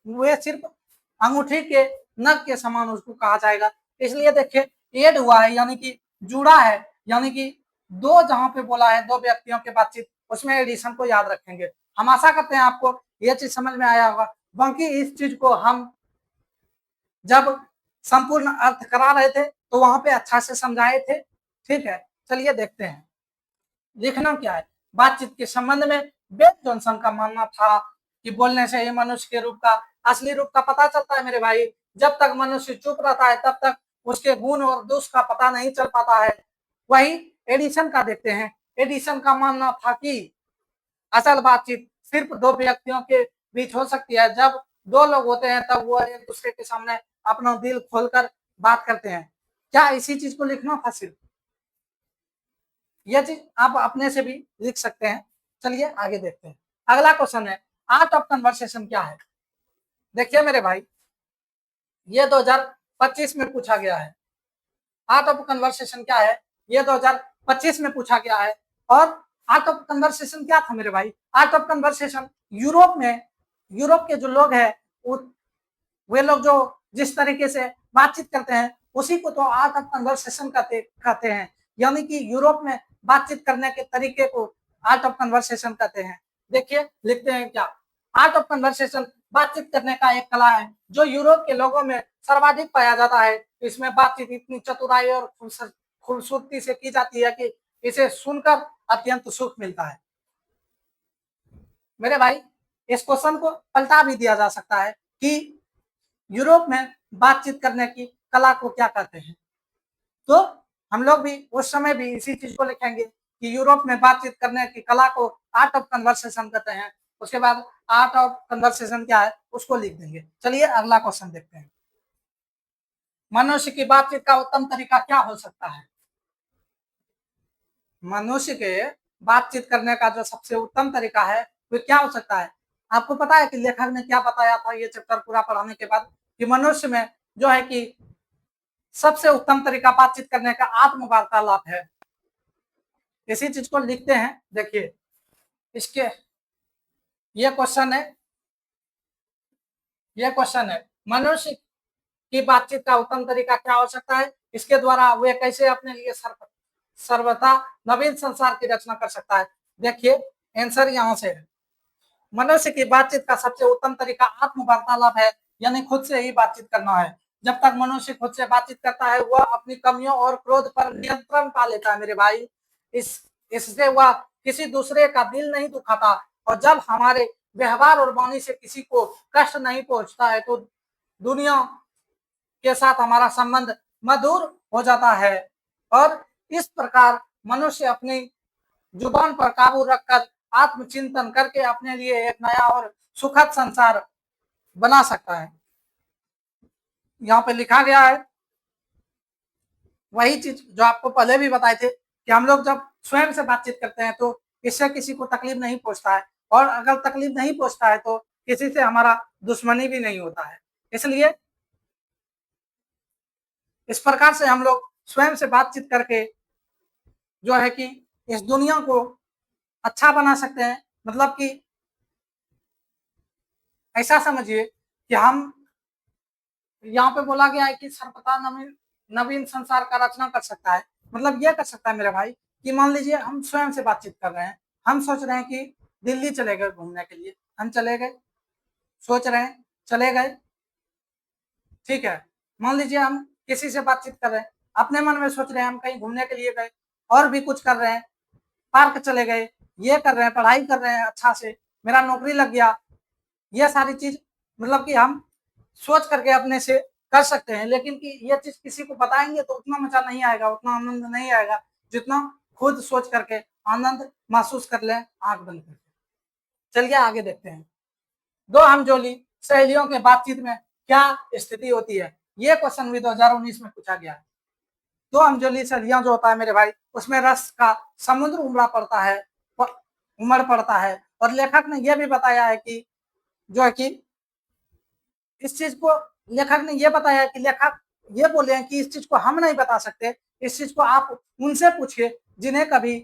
वे सिर्फ अंगूठी के नग के समान उसको कहा जाएगा। इसलिए देखिए एड हुआ है यानी कि जुड़ा है, यानी कि दो जहां पे बोला है दो व्यक्तियों के बातचीत, उसमें एडिशन को याद रखेंगे। हम आशा करते हैं आपको ये चीज समझ में आया होगा। बाकी इस चीज को हम जब संपूर्ण अर्थ करा रहे थे तो वहां पे अच्छा से समझाए थे। ठीक है, चलिए देखते हैं लिखना क्या है। बातचीत के संबंध में बेन जॉनसन का मानना था कि बोलने से ही मनुष्य के रूप का असली रूप का पता चलता है मेरे भाई। जब तक मनुष्य चुप रहता है तब तक उसके गुण और दोष का पता नहीं चल पाता है। वही एडिसन का देखते हैं। एडिसन का मानना था कि असल बातचीत सिर्फ दो व्यक्तियों के बीच हो सकती है। जब दो लोग होते हैं तब वो एक दूसरे के सामने अपना दिल खोलकर बात करते हैं। क्या इसी चीज को लिखना था सिर्फ? यह चीज आप अपने से भी लिख सकते हैं। चलिए आगे देखते हैं। अगला क्वेश्चन है, आर्ट ऑफ कन्वर्सेशन क्या है? देखिए मेरे भाई, ये 2025 में पूछा गया है। आर्ट ऑफ कन्वर्सेशन क्या है, ये 2025 में पूछा गया है। और आर्ट ऑफ कन्वर्सेशन क्या था मेरे भाई? आर्ट ऑफ कन्वर्सेशन यूरोप में, यूरोप के जो लोग हैं वे लोग जो जिस तरीके से बातचीत करते हैं उसी को तो आर्ट ऑफ कन्वर्सेशन कहते हैं। यानी कि यूरोप में बातचीत करने के तरीके को आर्ट ऑफ कन्वर्सेशन कहते हैं। देखिए लिखते हैं क्या, आर्ट ऑफ कन्वर्सेशन बातचीत करने का एक कला है जो यूरोप के लोगों में सर्वाधिक पाया जाता है। इसमें बातचीत इतनी चतुराई और खूबसूरती से की जाती है कि इसे सुनकर अत्यंत सुख मिलता है। मेरे भाई, इस क्वेश्चन को पलटा भी दिया जा सकता है कि यूरोप में बातचीत करने की कला को क्या कहते हैं। तो हम लोग भी उस समय भी इसी चीज को लिखेंगे कि यूरोप में बातचीत करने की कला को आर्ट ऑफ कन्वर्सेशन कहते हैं। उसके बाद आर्ट ऑफ कन्वर्सेशन क्या है उसको लिख देंगे। चलिए अगला क्वेश्चन देखते हैं। मनुष्य की बातचीत का उत्तम तरीका क्या हो सकता है? मनुष्य के बातचीत करने का जो सबसे उत्तम तरीका है वो क्या हो सकता है? आपको पता है कि लेखक ने क्या बताया था ये चैप्टर पूरा पढ़ाने के बाद, कि मनुष्य में जो है कि सबसे उत्तम तरीका बातचीत करने का आत्म वार्तालाप है। इसी चीज को लिखते हैं। देखिए इसके ये क्वेश्चन है, ये क्वेश्चन है मनुष्य की बातचीत का उत्तम तरीका क्या हो सकता है? इसके द्वारा वे कैसे अपने लिए सर्वथा नवीन संसार की रचना कर सकता है। देखिए आंसर यहाँ से है, मनुष्य की बातचीत का सबसे उत्तम तरीका आत्म वार्तालाप है, यानी खुद से ही बातचीत करना है। जब तक मनुष्य खुद से बातचीत करता है वह अपनी कमियों और क्रोध पर नियंत्रण पा लेता है मेरे भाई। इससे वह किसी दूसरे का दिल नहीं दुखाता, और जब हमारे व्यवहार और वाणी से किसी को कष्ट नहीं पहुंचता है तो दुनिया के साथ हमारा संबंध मधुर हो जाता है। और इस प्रकार मनुष्य अपनी जुबान पर काबू रखकर आत्मचिंतन करके अपने लिए एक नया और सुखद संसार बना सकता है। यहाँ पे लिखा गया है वही चीज जो आपको पहले भी बताए थे कि हम लोग जब स्वयं से बातचीत करते हैं तो इससे किसी को तकलीफ नहीं पहुंचता है, और अगर तकलीफ नहीं पहुंचता है तो किसी से हमारा दुश्मनी भी नहीं होता है। इसलिए इस प्रकार से हम लोग स्वयं से बातचीत करके जो है कि इस दुनिया को अच्छा बना सकते हैं। मतलब कि ऐसा समझिए कि हम, यहाँ पे बोला गया है कि सर्वथा नवीन नवीन संसार का रचना कर सकता है। मतलब यह कर सकता है मेरे भाई कि मान लीजिए हम स्वयं से बातचीत कर रहे हैं, हम सोच रहे हैं कि दिल्ली चले गए घूमने के लिए, हम चले गए, सोच रहे हैं चले गए, ठीक है। मान लीजिए हम किसी से बातचीत कर रहे हैं, अपने मन में सोच रहे हैं हम कहीं घूमने के लिए गए, और भी कुछ कर रहे हैं, पार्क चले गए, ये कर रहे हैं, पढ़ाई कर रहे हैं अच्छा से, मेरा नौकरी लग गया। ये सारी चीज मतलब कि हम सोच करके अपने से कर सकते हैं, लेकिन कि ये चीज किसी को बताएंगे तो उतना मजा नहीं आएगा, उतना आनंद नहीं आएगा जितना खुद सोच करके आनंद महसूस कर ले आंख बंद करके। चलिए आगे देखते हैं। दो हमजोली सहेलियों के बातचीत में क्या स्थिति होती है? ये क्वेश्चन भी 2019 में पूछा गया है। दो हमजोली सहेलियां जो होता है मेरे भाई उसमें रस का समुद्र उमड़ पड़ता है। और लेखक ने यह भी बताया है कि जो है कि इस चीज को लेखक ने यह बताया कि लेखक ये बोले हैं कि इस चीज को हम नहीं बता सकते, इस चीज को आप उनसे पूछिए जिन्हें कभी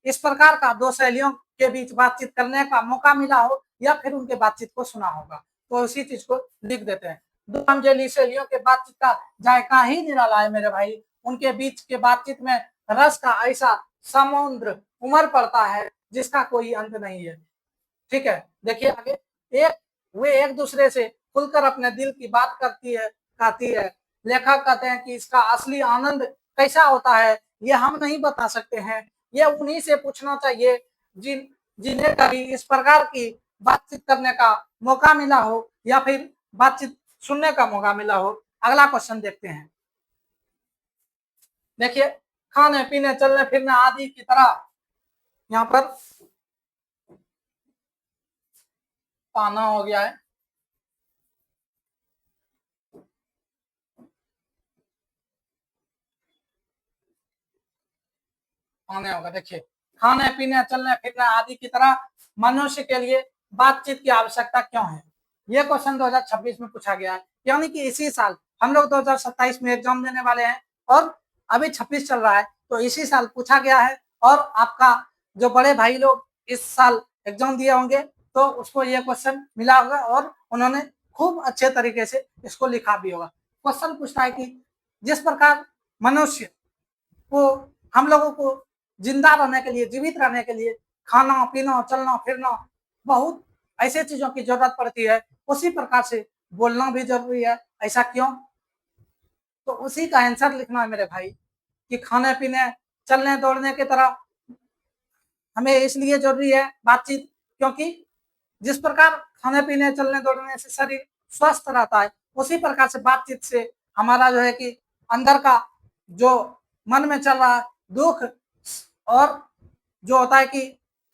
इस प्रकार का दो सहेलियों के बीच बातचीत करने का मौका मिला हो या फिर उनके बातचीत को सुना होगा। तो उसी चीज को लिख देते हैं। दो हमजोली सहेलियों के बातचीत का जायका ही निराला है मेरे भाई। उनके बीच के बातचीत में रस का ऐसा समुद्र उमड़ पड़ता है जिसका कोई अंत नहीं है। ठीक है, देखिए आगे। वे एक दूसरे से खुलकर अपने दिल की बात कहती है। लेखक कहते हैं कि इसका असली आनंद कैसा होता है ये हम नहीं बता सकते हैं, ये उन्हीं से पूछना चाहिए जिन्हें कभी इस प्रकार की बातचीत करने का मौका मिला हो या फिर बातचीत सुनने का मौका मिला हो। अगला क्वेश्चन देखते हैं। देखिए, खाने पीने चलने फिरने आदि की तरह यहाँ पर पाना हो गया है। पाने होगा। देखिए, खाने पीने चलने फिरने आदि की तरह मनुष्य के लिए बातचीत की आवश्यकता क्यों है? ये क्वेश्चन 2026 में पूछा गया है, यानी कि इसी साल हम लोग 2027 में एग्जाम देने वाले हैं और अभी 26 चल रहा है, तो इसी साल पूछा गया है। और आपका जो बड़े भाई लोग इस साल एग्जाम दिए होंगे तो उसको ये क्वेश्चन मिला होगा और उन्होंने खूब अच्छे तरीके से इसको लिखा भी होगा। क्वेश्चन पूछता है कि जिस प्रकार मनुष्य को, हम लोगों को जिंदा रहने के लिए, जीवित रहने के लिए खाना पीना चलना फिरना बहुत ऐसे चीजों की जरूरत पड़ती है, उसी प्रकार से बोलना भी जरूरी है। ऐसा क्यों? तो उसी का आंसर लिखना है मेरे भाई कि खाने पीने चलने दौड़ने की तरह हमें इसलिए जरूरी है बातचीत, क्योंकि जिस प्रकार खाने पीने चलने दौड़ने से शरीर स्वस्थ रहता है, उसी प्रकार से बातचीत से हमारा जो है कि अंदर का जो मन में चल रहा है दुख और जो होता है कि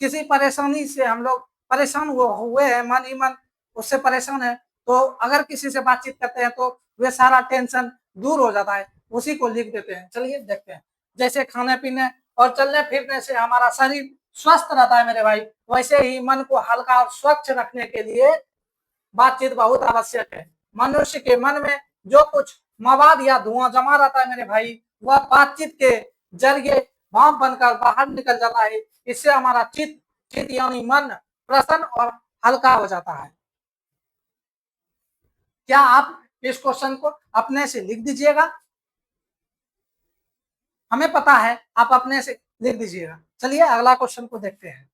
किसी परेशानी से हम लोग परेशान हुए हैं, मन ही मन उससे परेशान है, तो अगर किसी से बातचीत करते हैं तो वे सारा टेंशन दूर हो जाता है। उसी को लिख देते हैं। चलिए देखते हैं। जैसे खाने पीने और चलने फिरने से हमारा शरीर स्वस्थ रहता है मेरे भाई, वैसे ही मन को हल्का और स्वच्छ रखने के लिए बातचीत बहुत आवश्यक है। मनुष्य के मन में जो कुछ मवाद या धुआं जमा रहता है मेरे भाई, वह बातचीत के जरिए भाप बनकर बाहर निकल जाता है। इससे हमारा चित्त चित्त यानी मन प्रसन्न और हल्का हो जाता है। क्या आप इस क्वेश्चन को अपने से लिख दीजिएगा? हमें पता है आप अपने से लिख दीजिएगा। चलिए अगला क्वेश्चन को देखते हैं।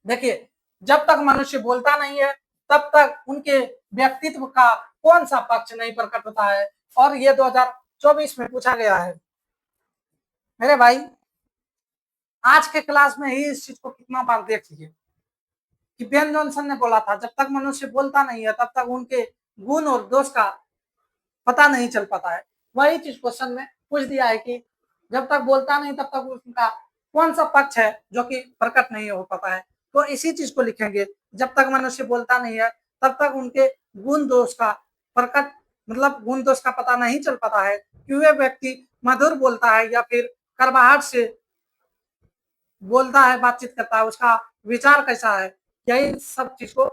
देखिए, जब तक मनुष्य बोलता नहीं है तब तक उनके व्यक्तित्व का कौन सा पक्ष नहीं प्रकट होता है? और ये 2024 में पूछा गया है। मेरे भाई, आज के क्लास में ही इस चीज को कितना बार देख लीजिए कि बेन जॉनसन ने बोला था, जब तक मनुष्य बोलता नहीं है तब तक उनके गुण और दोष का पता नहीं चल पाता है। वही चीज क्वेश्चन में पूछ दिया है कि जब तक बोलता नहीं तब तक उनका कौन सा पक्ष है जो कि प्रकट नहीं हो पाता है। तो इसी चीज को लिखेंगे, जब तक मनुष्य बोलता नहीं है तब तक उनके गुण दोष का प्रकट, मतलब गुण दोष का पता नहीं चल पाता है कि वे व्यक्ति मधुर बोलता है या फिर करवाहट से बोलता है, बातचीत करता है, उसका विचार कैसा है। यही सब चीज को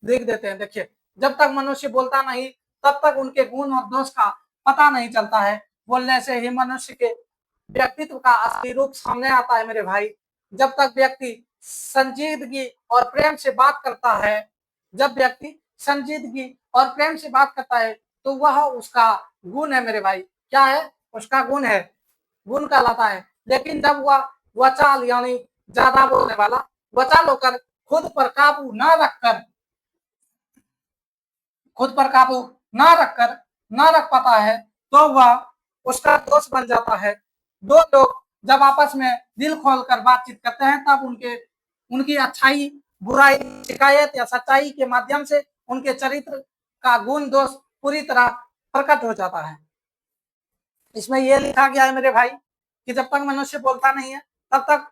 देख देते हैं। देखिए, जब तक मनुष्य बोलता नहीं तब तक उनके गुण और दोष का पता नहीं चलता है। बोलने से ही मनुष्य के व्यक्तित्व का असली रूप सामने आता है मेरे भाई। जब तक व्यक्ति संजीदगी और प्रेम से बात करता है, जब व्यक्ति संजीदगी और प्रेम से बात करता है तो वह उसका गुण है मेरे भाई। क्या है? उसका गुण है, गुण कहलाता है। लेकिन जब वह वचाल यानी ज्यादा बोलने वाला, वचाल होकर खुद पर काबू न रखकर, खुद पर काबू न रखकर न रख पाता है तो वह उसका दोष बन जाता है। दो लोग जब आपस में दिल खोलकर बातचीत करते हैं तब उनकी अच्छाई बुराई शिकायत या सच्चाई के माध्यम से उनके चरित्र का गुण दोष पूरी तरह प्रकट हो जाता है। इसमें यह लिखा गया है मेरे भाई कि जब तक मनुष्य बोलता नहीं है तब तक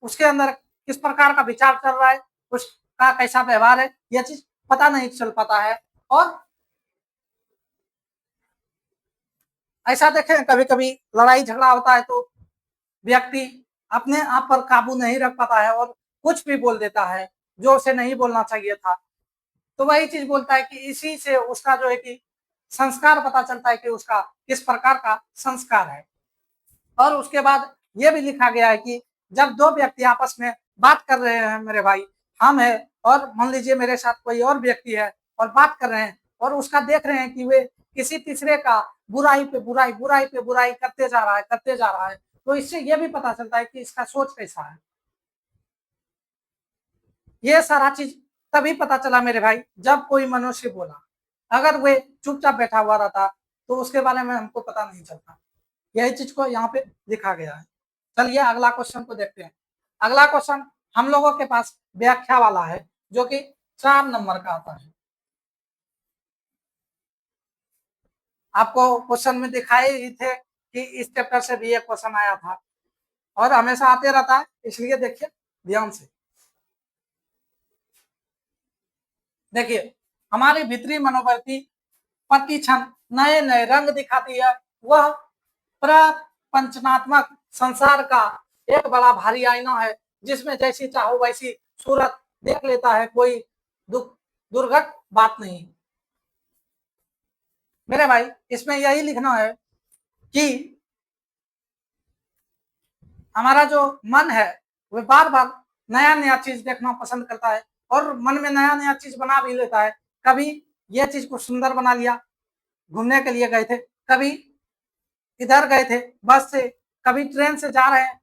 उसके अंदर किस प्रकार का विचार चल रहा है, उसका कैसा व्यवहार है, यह चीज पता नहीं चल पाता है। और ऐसा देखें कभी कभी लड़ाई झगड़ा होता है तो व्यक्ति अपने आप पर काबू नहीं रख पाता है और कुछ भी बोल देता है जो उसे नहीं बोलना चाहिए था। तो वही चीज बोलता है कि इसी से उसका जो है कि संस्कार पता चलता है कि उसका किस प्रकार का संस्कार है। और उसके बाद ये भी लिखा गया है कि जब दो व्यक्ति आपस में बात कर रहे हैं मेरे भाई, हम है और मान लीजिए मेरे साथ कोई और व्यक्ति है और बात कर रहे हैं और उसका देख रहे हैं कि वे किसी तीसरे का बुराई पे बुराई बुराई पे बुराई करते जा रहा है, करते जा रहा है, तो इससे यह भी पता चलता है कि इसका सोच कैसा है। ये सारा चीज तभी पता चला मेरे भाई जब कोई मनुष्य बोला। अगर वे चुपचाप बैठा हुआ रहता तो उसके बारे में हमको पता नहीं चलता। यही चीज को यहाँ पे लिखा गया है। चलिए अगला क्वेश्चन को देखते हैं। अगला क्वेश्चन हम लोगों के पास व्याख्या वाला है जो कि 4 नंबर का आता है। आपको क्वेश्चन में दिखाए ही थे कि इस चैप्टर से भी एक क्वेश्चन आया था और हमेशा आते रहता है, इसलिए देखिए ध्यान से। देखिए हमारी भीतरी मनोवृत्ति प्रतिक्षण नए नए रंग दिखाती है। वह प्रपंचनात्मक संसार का एक बड़ा भारी आईना है जिसमें जैसी चाहो वैसी सूरत देख लेता है, कोई दुर्घट बात नहीं। मेरे भाई इसमें यही लिखना है कि हमारा जो मन है वह बार बार नया नया चीज देखना पसंद करता है और मन में नया नया चीज बना भी लेता है। कभी यह चीज को सुंदर बना लिया, घूमने के लिए गए थे, कभी इधर गए थे बस से, कभी ट्रेन से जा रहे हैं,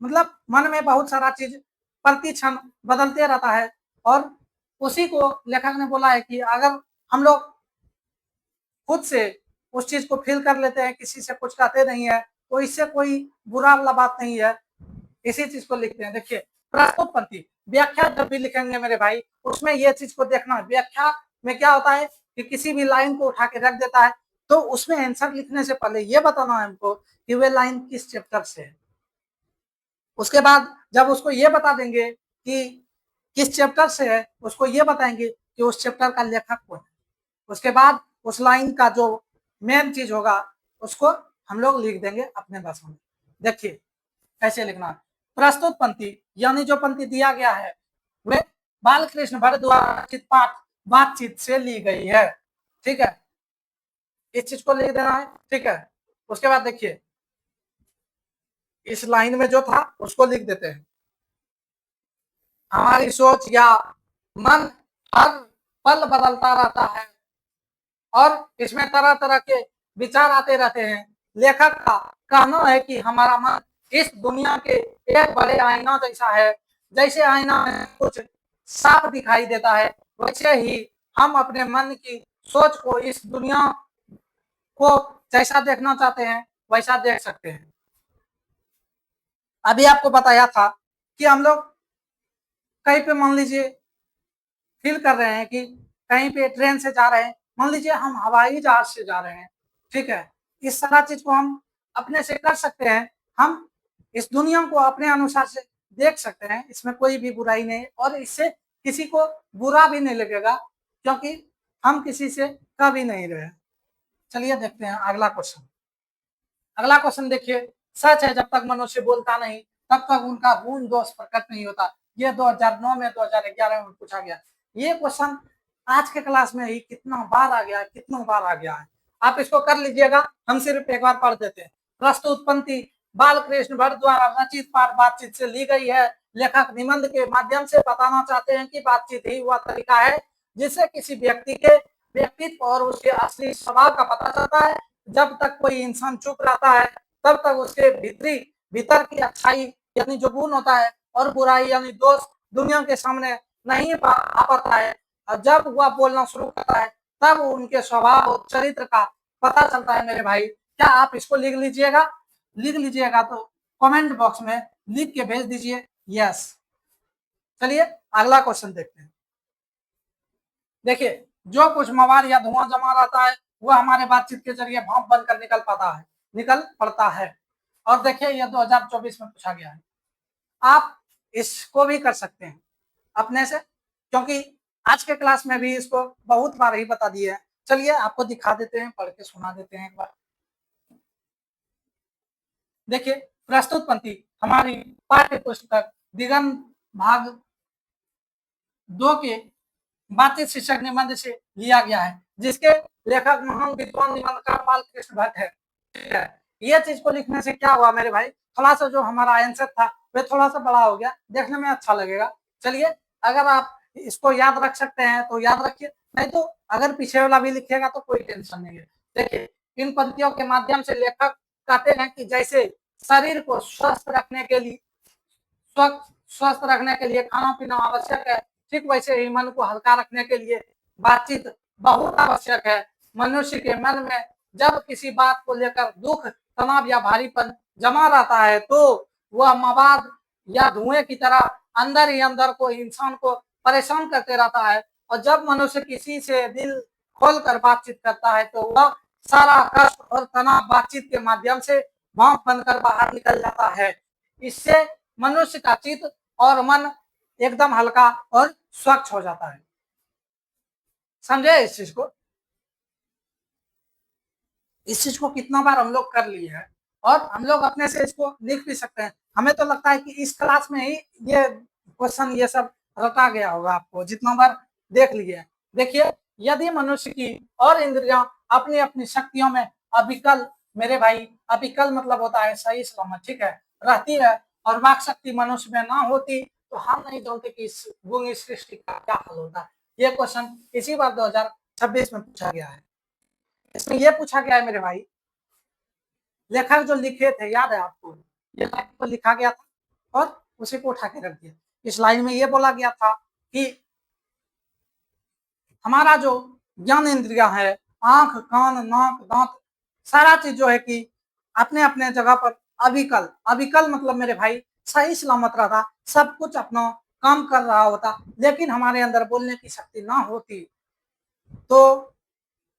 मतलब मन में बहुत सारा चीज प्रति क्षण बदलते रहता है। और उसी को लेखक ने बोला है कि अगर हम लोग खुद से उस चीज को फील कर लेते हैं, किसी से कुछ कहते नहीं है, तो इससे कोई बुरा वाला बात नहीं है, इसी चीज को लिखते हैं। देखिए प्रस्तुत पंक्ति, व्याख्या जब भी लिखेंगे मेरे भाई उसमें ये चीज को देखना है। व्याख्या में क्या होता है कि किसी भी लाइन को उठा के रख देता है, तो उसमें आंसर लिखने से पहले ये बताना है हमको कि वे लाइन किस चैप्टर से है। उसके बाद जब उसको ये बता देंगे कि किस चैप्टर से है, उसको ये बताएंगे कि उस चैप्टर का लेखक कौन है। उसके बाद उस लाइन का जो मेन चीज होगा उसको हम लोग लिख देंगे अपने भाषा में। देखिए कैसे लिखना है। प्रस्तुत पंक्ति यानी जो पंक्ति दिया गया है वे बालकृष्ण भट्ट द्वारा पाठ बातचीत से ली गई है। ठीक है, इस चीज को लिख देना है। ठीक है, उसके बाद देखिए इस लाइन में जो था उसको लिख देते हैं। हमारी सोच या मन हर पल बदलता रहता है और इसमें तरह तरह के विचार आते रहते हैं। लेखक का कहना है कि हमारा मन इस दुनिया के एक बड़े आईना जैसा है। जैसे आईना में कुछ साफ दिखाई देता है, वैसे ही हम अपने मन की सोच को इस दुनिया को जैसा देखना चाहते हैं वैसा देख सकते हैं। अभी आपको बताया था कि हम लोग कहीं पे मान लीजिए फील कर रहे हैं कि कहीं पे ट्रेन से जा रहे हैं, मान लीजिए हम हवाई जहाज से जा रहे हैं। ठीक है, इस सारा चीज को हम अपने से कर सकते हैं। हम इस दुनिया को अपने अनुसार से देख सकते हैं, इसमें कोई भी बुराई नहीं और इससे किसी को बुरा भी नहीं लगेगा क्योंकि हम किसी से कह भी नहीं रहे। चलिए देखते हैं अगला क्वेश्चन। अगला क्वेश्चन देखिए, सच है जब तक मनुष्य बोलता नहीं तब तक उनका गुण दोष प्रकट नहीं होता। ये 2009 में 2011 में पूछा गया। ये क्वेश्चन आज के क्लास में ही कितना बार आ गया, कितना बार आ गया है। आप इसको कर लीजिएगा, हम सिर्फ एक बार पढ़ देते हैं। प्रस्तुत पंक्ति बालकृष्ण भट्ट द्वारा रचित पाठ बातचीत से ली गई है। लेखक निबंध के माध्यम से बताना चाहते हैं कि बातचीत ही वह तरीका है जिससे किसी व्यक्ति के व्यक्तित्व और उसके असली स्वभाव का पता चलता है। जब तक कोई इंसान चुप रहता है तब तक उसके भीतर की अच्छाई यानी जो गुण होता है और बुराई यानी दोष दुनिया के सामने नहीं आ पाता है। और जब वह बोलना शुरू करता है तब उनके स्वभाव और चरित्र का पता चलता है। मेरे भाई क्या आप इसको लिख लीजिएगा? लिख लीजिएगा तो कमेंट बॉक्स में लिख के भेज दीजिए यस। चलिए अगला क्वेश्चन देखते हैं। देखिए जो कुछ मवाद या धुआं जमा रहता है वह हमारे बातचीत के जरिए भाप बनकर निकल पड़ता है। और देखिए यह 2024 में पूछा गया है। आप इसको भी कर सकते हैं अपने से, क्योंकि आज के क्लास में भी इसको बहुत बार ही बता दिए हैं। चलिए आपको दिखा देते हैं, पढ़ के सुना देते हैं एक बार। देखिए प्रस्तुत पंक्ति हमारी पाठ्य पुस्तक दिगंत भाग 2 के बातचीत शीर्षक निबंध से लिया गया है, जिसके लेखक महान विद्वान निबंधकार बालकृष्ण भट्ट है। ये चीज को लिखने से क्या हुआ मेरे भाई, थोड़ा सा जो हमारा आंसर था वह थोड़ा सा बड़ा हो गया, देखने में अच्छा लगेगा। चलिए अगर आप इसको याद रख सकते हैं तो याद रखिए, नहीं तो अगर पीछे वाला भी लिखिएगा तो कोई टेंशन नहीं है। देखिए इन पंक्तियों के माध्यम से लेखक कहते हैं कि जैसे शरीर को स्वस्थ रखने के लिए खाना पीना आवश्यक है, ठीक वैसे ही मन को हल्का रखने के लिए बातचीत बहुत आवश्यक है। मनुष्य के मन में जब किसी बात को लेकर दुख, तनाव या भारीपन जमा रहता है तो वह मवाद या धुएं की तरह अंदर ही अंदर को इंसान को परेशान करते रहता है। और जब मनुष्य किसी से दिल खोलकर बातचीत करता है तो वह सारा कष्ट और तनाव बातचीत के माध्यम से भाप बनकर बाहर निकल जाता है। इससे मनुष्य का चित्त और मन एकदम हल्का और स्वच्छ हो जाता है। समझे इस चीज को? इस चीज को कितना बार हम लोग कर लिए हैं और हम लोग अपने से इसको लिख भी सकते हैं। हमें तो लगता है कि इस क्लास में ही ये क्वेश्चन ये सब रटा गया होगा, आपको जितना बार देख लिए। देखिए, यदि मनुष्य की और इंद्रियां अपनी अपनी शक्तियों में अविकल, मेरे भाई अविकल मतलब होता है सही सलामत, ठीक है, रहती है और वाक शक्ति मनुष्य में ना होती तो हम नहीं जानते कि इस गूंगी सृष्टि का क्या हल होता। ये क्वेश्चन इसी बार 2026 में पूछा गया है। इसमें यह पूछा गया है मेरे भाई, लेखक जो लिखे थे याद है आपको, ये लाइन को लिखा गया था और उसी को उठा के रख दिया। इस लाइन में यह बोला गया था कि हमारा जो ज्ञान इंद्रिया है, आंख, कान, नाक, दांत, सारा चीज जो है कि अपने अपने जगह पर अविकल, अविकल मतलब मेरे भाई सही सलामत रहता, सब कुछ अपना काम कर रहा होता, लेकिन हमारे अंदर बोलने की शक्ति ना होती तो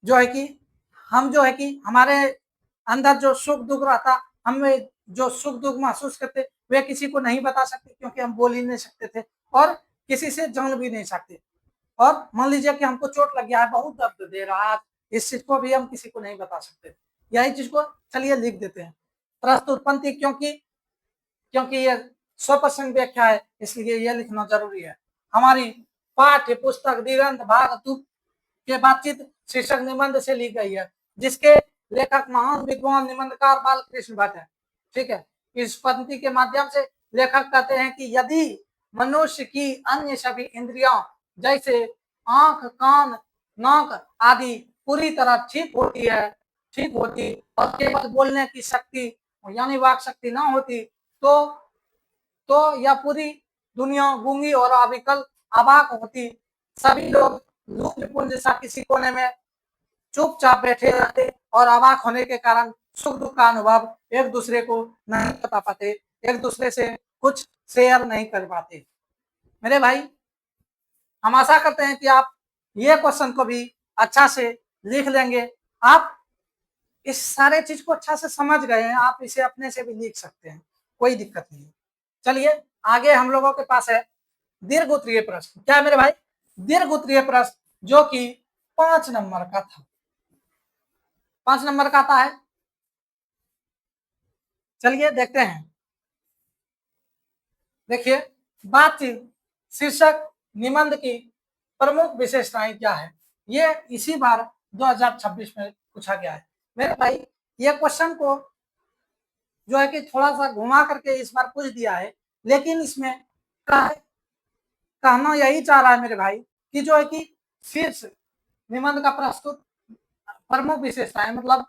जो है कि हम जो है कि हमारे अंदर जो सुख दुख रहता, हमें जो सुख दुख महसूस करते वे किसी को नहीं बता सकते क्योंकि हम बोल ही नहीं सकते थे और किसी से जान भी नहीं सकते। और मान लीजिए कि हमको चोट लग गया है, बहुत दर्द दे रहा है, इस चीज को भी हम किसी को नहीं बता सकते। यही चीज को चलिए लिख देते हैं। प्रस्तुत पंक्ति, क्योंकि क्योंकि ये 100% व्याख्या है इसलिए यह लिखना जरूरी है। हमारी पाठ्य पुस्तक दिगंत भाग 2 के बातचीत शीर्षक निबंध से ली गई है, जिसके लेखक महान विद्वान निबंधकार बालकृष्ण भट्ट है। ठीक है, इस पंक्ति के माध्यम से लेखक कहते हैं कि यदि मनुष्य की अन्य सभी इंद्रियां जैसे आंख, कान, नाक आदि पूरी तरह ठीक होती और केवल बोलने की शक्ति यानी वाक शक्ति ना होती तो यह पूरी दुनिया गूंगी और अविकल अवाक होती। सभी लोग लुप्त जैसा किसी कोने में चुपचाप बैठे रहते और अवाक होने के कारण सुख दुख का अनुभव एक दूसरे को नहीं बता पाते, एक दूसरे से कुछ शेयर नहीं कर पाते। मेरे भाई, हम आशा करते हैं कि आप ये क्वेश्चन को भी अच्छा से लिख लेंगे। आप इस सारे चीज को अच्छा से समझ गए हैं, आप इसे अपने से भी लिख सकते हैं, कोई दिक्कत नहीं। चलिए आगे हम लोगों के पास है दीर्घ उत्तरीय प्रश्न। क्या है मेरे भाई? दीर्घ उत्तरीय प्रश्न, जो कि 5 नंबर का था। 5 नंबर का आता है, चलिए देखते हैं। देखिए, बातचीत शीर्षक निबंध की प्रमुख विशेषताएं क्या है, ये इसी बार 2026 में पूछा गया है। मेरे भाई, ये क्वेश्चन को जो है कि थोड़ा सा घुमा करके इस बार पूछ दिया है, लेकिन इसमें कहना यही चाह रहा है मेरे भाई कि जो है कि शीर्ष निबंध का प्रस्तुत प्रमुख विशेषताएं, मतलब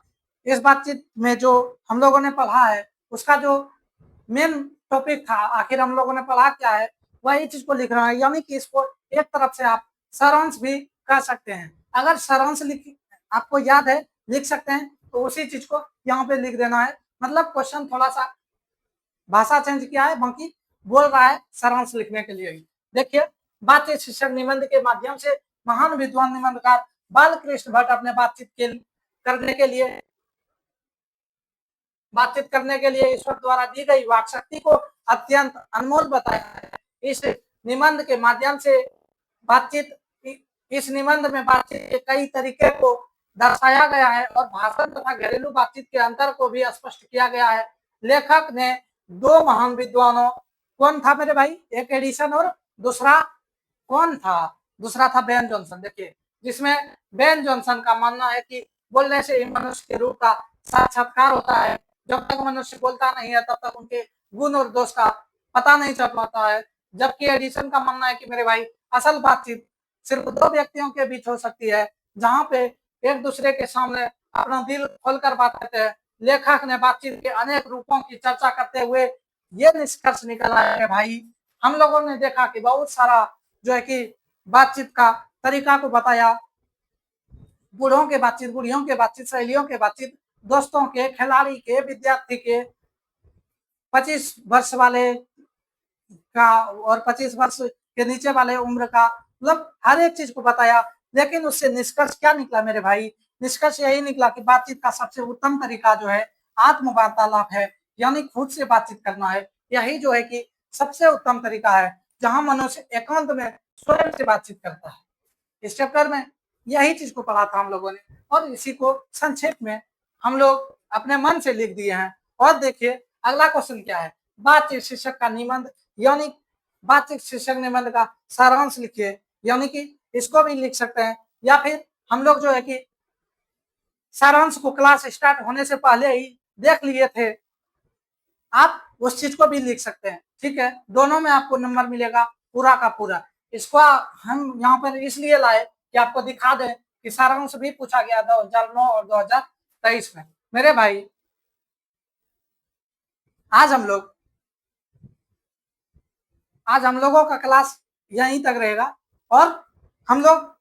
इस बातचीत में जो हम लोगों ने पढ़ा है उसका जो मेन टॉपिक था, आखिर हम लोगों ने पढ़ा क्या है, वही चीज को लिख रहा है। यानी कि इसको एक तरफ से आप सारांश भी कर सकते हैं। अगर सारांश लिख आपको याद है लिख सकते हैं तो उसी चीज को यहाँ पे लिख देना है। मतलब क्वेश्चन थोड़ा सा भाषा चेंज किया है, बाकी बोल रहा है सारांश लिखने के लिए। देखिए, बातचीत शीर्षक निबंध के माध्यम से महान विद्वान निबंधकार बालकृष्ण भट्ट अपने बातचीत करने के लिए ईश्वर द्वारा दी गई वाक शक्ति को अत्यंत अनमोल बताया है। इस निबंध के माध्यम से इस निबंध में बातचीत के कई तरीके को दर्शाया गया है और भाषण तथा घरेलू बातचीत के अंतर को भी स्पष्ट किया गया है। लेखक ने 2 महान विद्वानों, कौन था मेरे भाई? एक एडिसन और दूसरा कौन था? दूसरा था बेन जॉनसन। देखिए, जिसमें बेन जॉनसन का मानना है कि बोलने से ही मनुष्य के रूप का साक्षात्कार होता है। जब तक मनुष्य बोलता नहीं है तब तक उनके गुण और दोष का पता नहीं चल पाता है। जबकि एडिसन का मानना है कि मेरे भाई, असल बातचीत सिर्फ 2 व्यक्तियों के बीच हो सकती है, जहां पे एक दूसरे के सामने अपना दिल खोलकर बात करते हैं। लेखक ने बातचीत के अनेक रूपों की चर्चा करते हुए ये निष्कर्ष निकाला है भाई, हम लोगों ने देखा कि बहुत सारा जो है कि बातचीत का तरीका को बताया। बूढ़ों के बातचीत, बूढ़ियों के बातचीत, सहेलियों के बातचीत, दोस्तों के, खिलाड़ी के, विद्यार्थी के, 25 वर्ष वाले का और 25 वर्ष के नीचे वाले उम्र का, मतलब हर एक चीज को बताया। लेकिन उससे निष्कर्ष क्या निकला मेरे भाई? निष्कर्ष यही निकला कि बातचीत का सबसे उत्तम तरीका जो है आत्म वार्तालाप है, यानी खुद से बातचीत करना है। यही जो है कि सबसे उत्तम तरीका है जहां मनुष्य एकांत में स्वयं से बातचीत करता है। इस चैप्टर में यही चीज को पढ़ा था हम लोगों ने, और इसी को संक्षेप में हम लोग अपने मन से लिख दिए हैं। और देखिए अगला क्वेश्चन क्या है, बातचीत शीर्षक का निबंध, यानी बातचीत शीर्षक निबंध का सारांश लिखिए, यानी कि इसको भी लिख सकते हैं, या फिर हम लोग जो है कि सारांश को क्लास स्टार्ट होने से पहले ही देख लिए थे, आप उस चीज को भी लिख सकते हैं। ठीक है, दोनों में आपको नंबर मिलेगा पूरा का पूरा। इसको हम यहाँ पर इसलिए लाए कि आपको दिखा दें कि सारांश भी पूछा गया 2009 और 2023 में। मेरे भाई आज हम लोगों का क्लास यहीं तक रहेगा, और हम लोग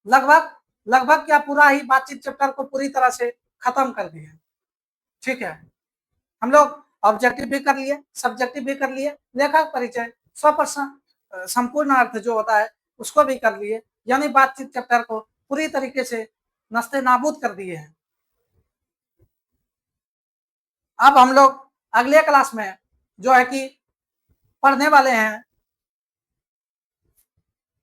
लगभग लगभग क्या पूरा ही बातचीत चैप्टर को पूरी तरह से खत्म कर दिए। ठीक है, हम लोग ऑब्जेक्टिव भी कर लिए, सब्जेक्टिव भी कर लिए, लेखक परिचय, स्वप्रश्न संपूर्ण अर्थ जो होता है उसको भी कर लिए, यानी बातचीत चैप्टर को पूरी तरीके से नस्ते नाबूद कर दिए हैं। अब हम लोग अगले क्लास में जो है कि पढ़ने वाले हैं,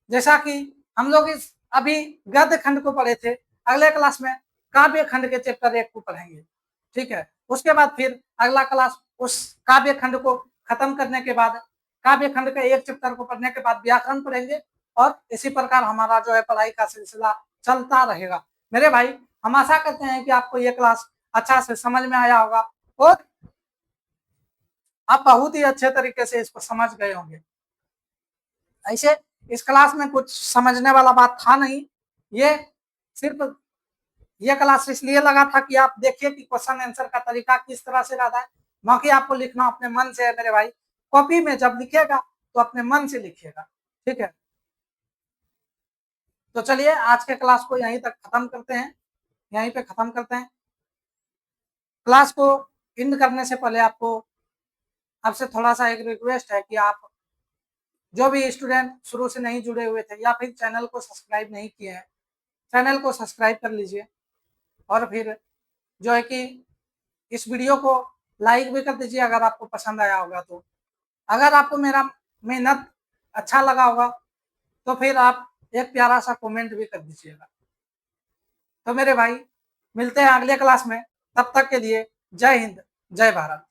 जैसा कि हम लोग इस अभी गद्य खंड को पढ़े थे, अगले क्लास में काव्य खंड के चैप्टर 1 को पढ़ेंगे। ठीक है, उसके बाद फिर अगला क्लास उस काव्य खंड को खत्म करने के बाद, काव्य खंड के एक चैप्टर को पढ़ने के बाद व्याकरण पढ़ेंगे, और इसी प्रकार हमारा जो है पढ़ाई का सिलसिला चलता रहेगा। मेरे भाई हम आशा करते हैं कि आपको ये क्लास अच्छा से समझ में आया होगा, और आप बहुत ही अच्छे तरीके से इसको समझ गए होंगे। ऐसे इस क्लास में कुछ समझने वाला बात था नहीं, ये सिर्फ ये क्लास इसलिए लगा था कि आप देखिए कि क्वेश्चन आंसर का तरीका किस तरह से रहता है। बाकी आपको लिखना अपने मन से है मेरे भाई, कॉपी में जब लिखिएगा तो अपने मन से लिखिएगा। ठीक है, तो चलिए आज के क्लास को यहीं तक खत्म करते हैं, यहीं पे खत्म करते हैं। क्लास को एंड करने से पहले आपसे थोड़ा सा एक रिक्वेस्ट है कि आप जो भी स्टूडेंट शुरू से नहीं जुड़े हुए थे या फिर चैनल को सब्सक्राइब नहीं किए हैं, चैनल को सब्सक्राइब कर लीजिए, और फिर जो है कि इस वीडियो को लाइक भी कर दीजिए अगर आपको पसंद आया होगा तो। अगर आपको मेरा मेहनत अच्छा लगा होगा तो फिर आप एक प्यारा सा कमेंट भी कर दीजिएगा। तो मेरे भाई मिलते हैं अगले क्लास में, तब तक के लिए जय हिंद, जय भारत।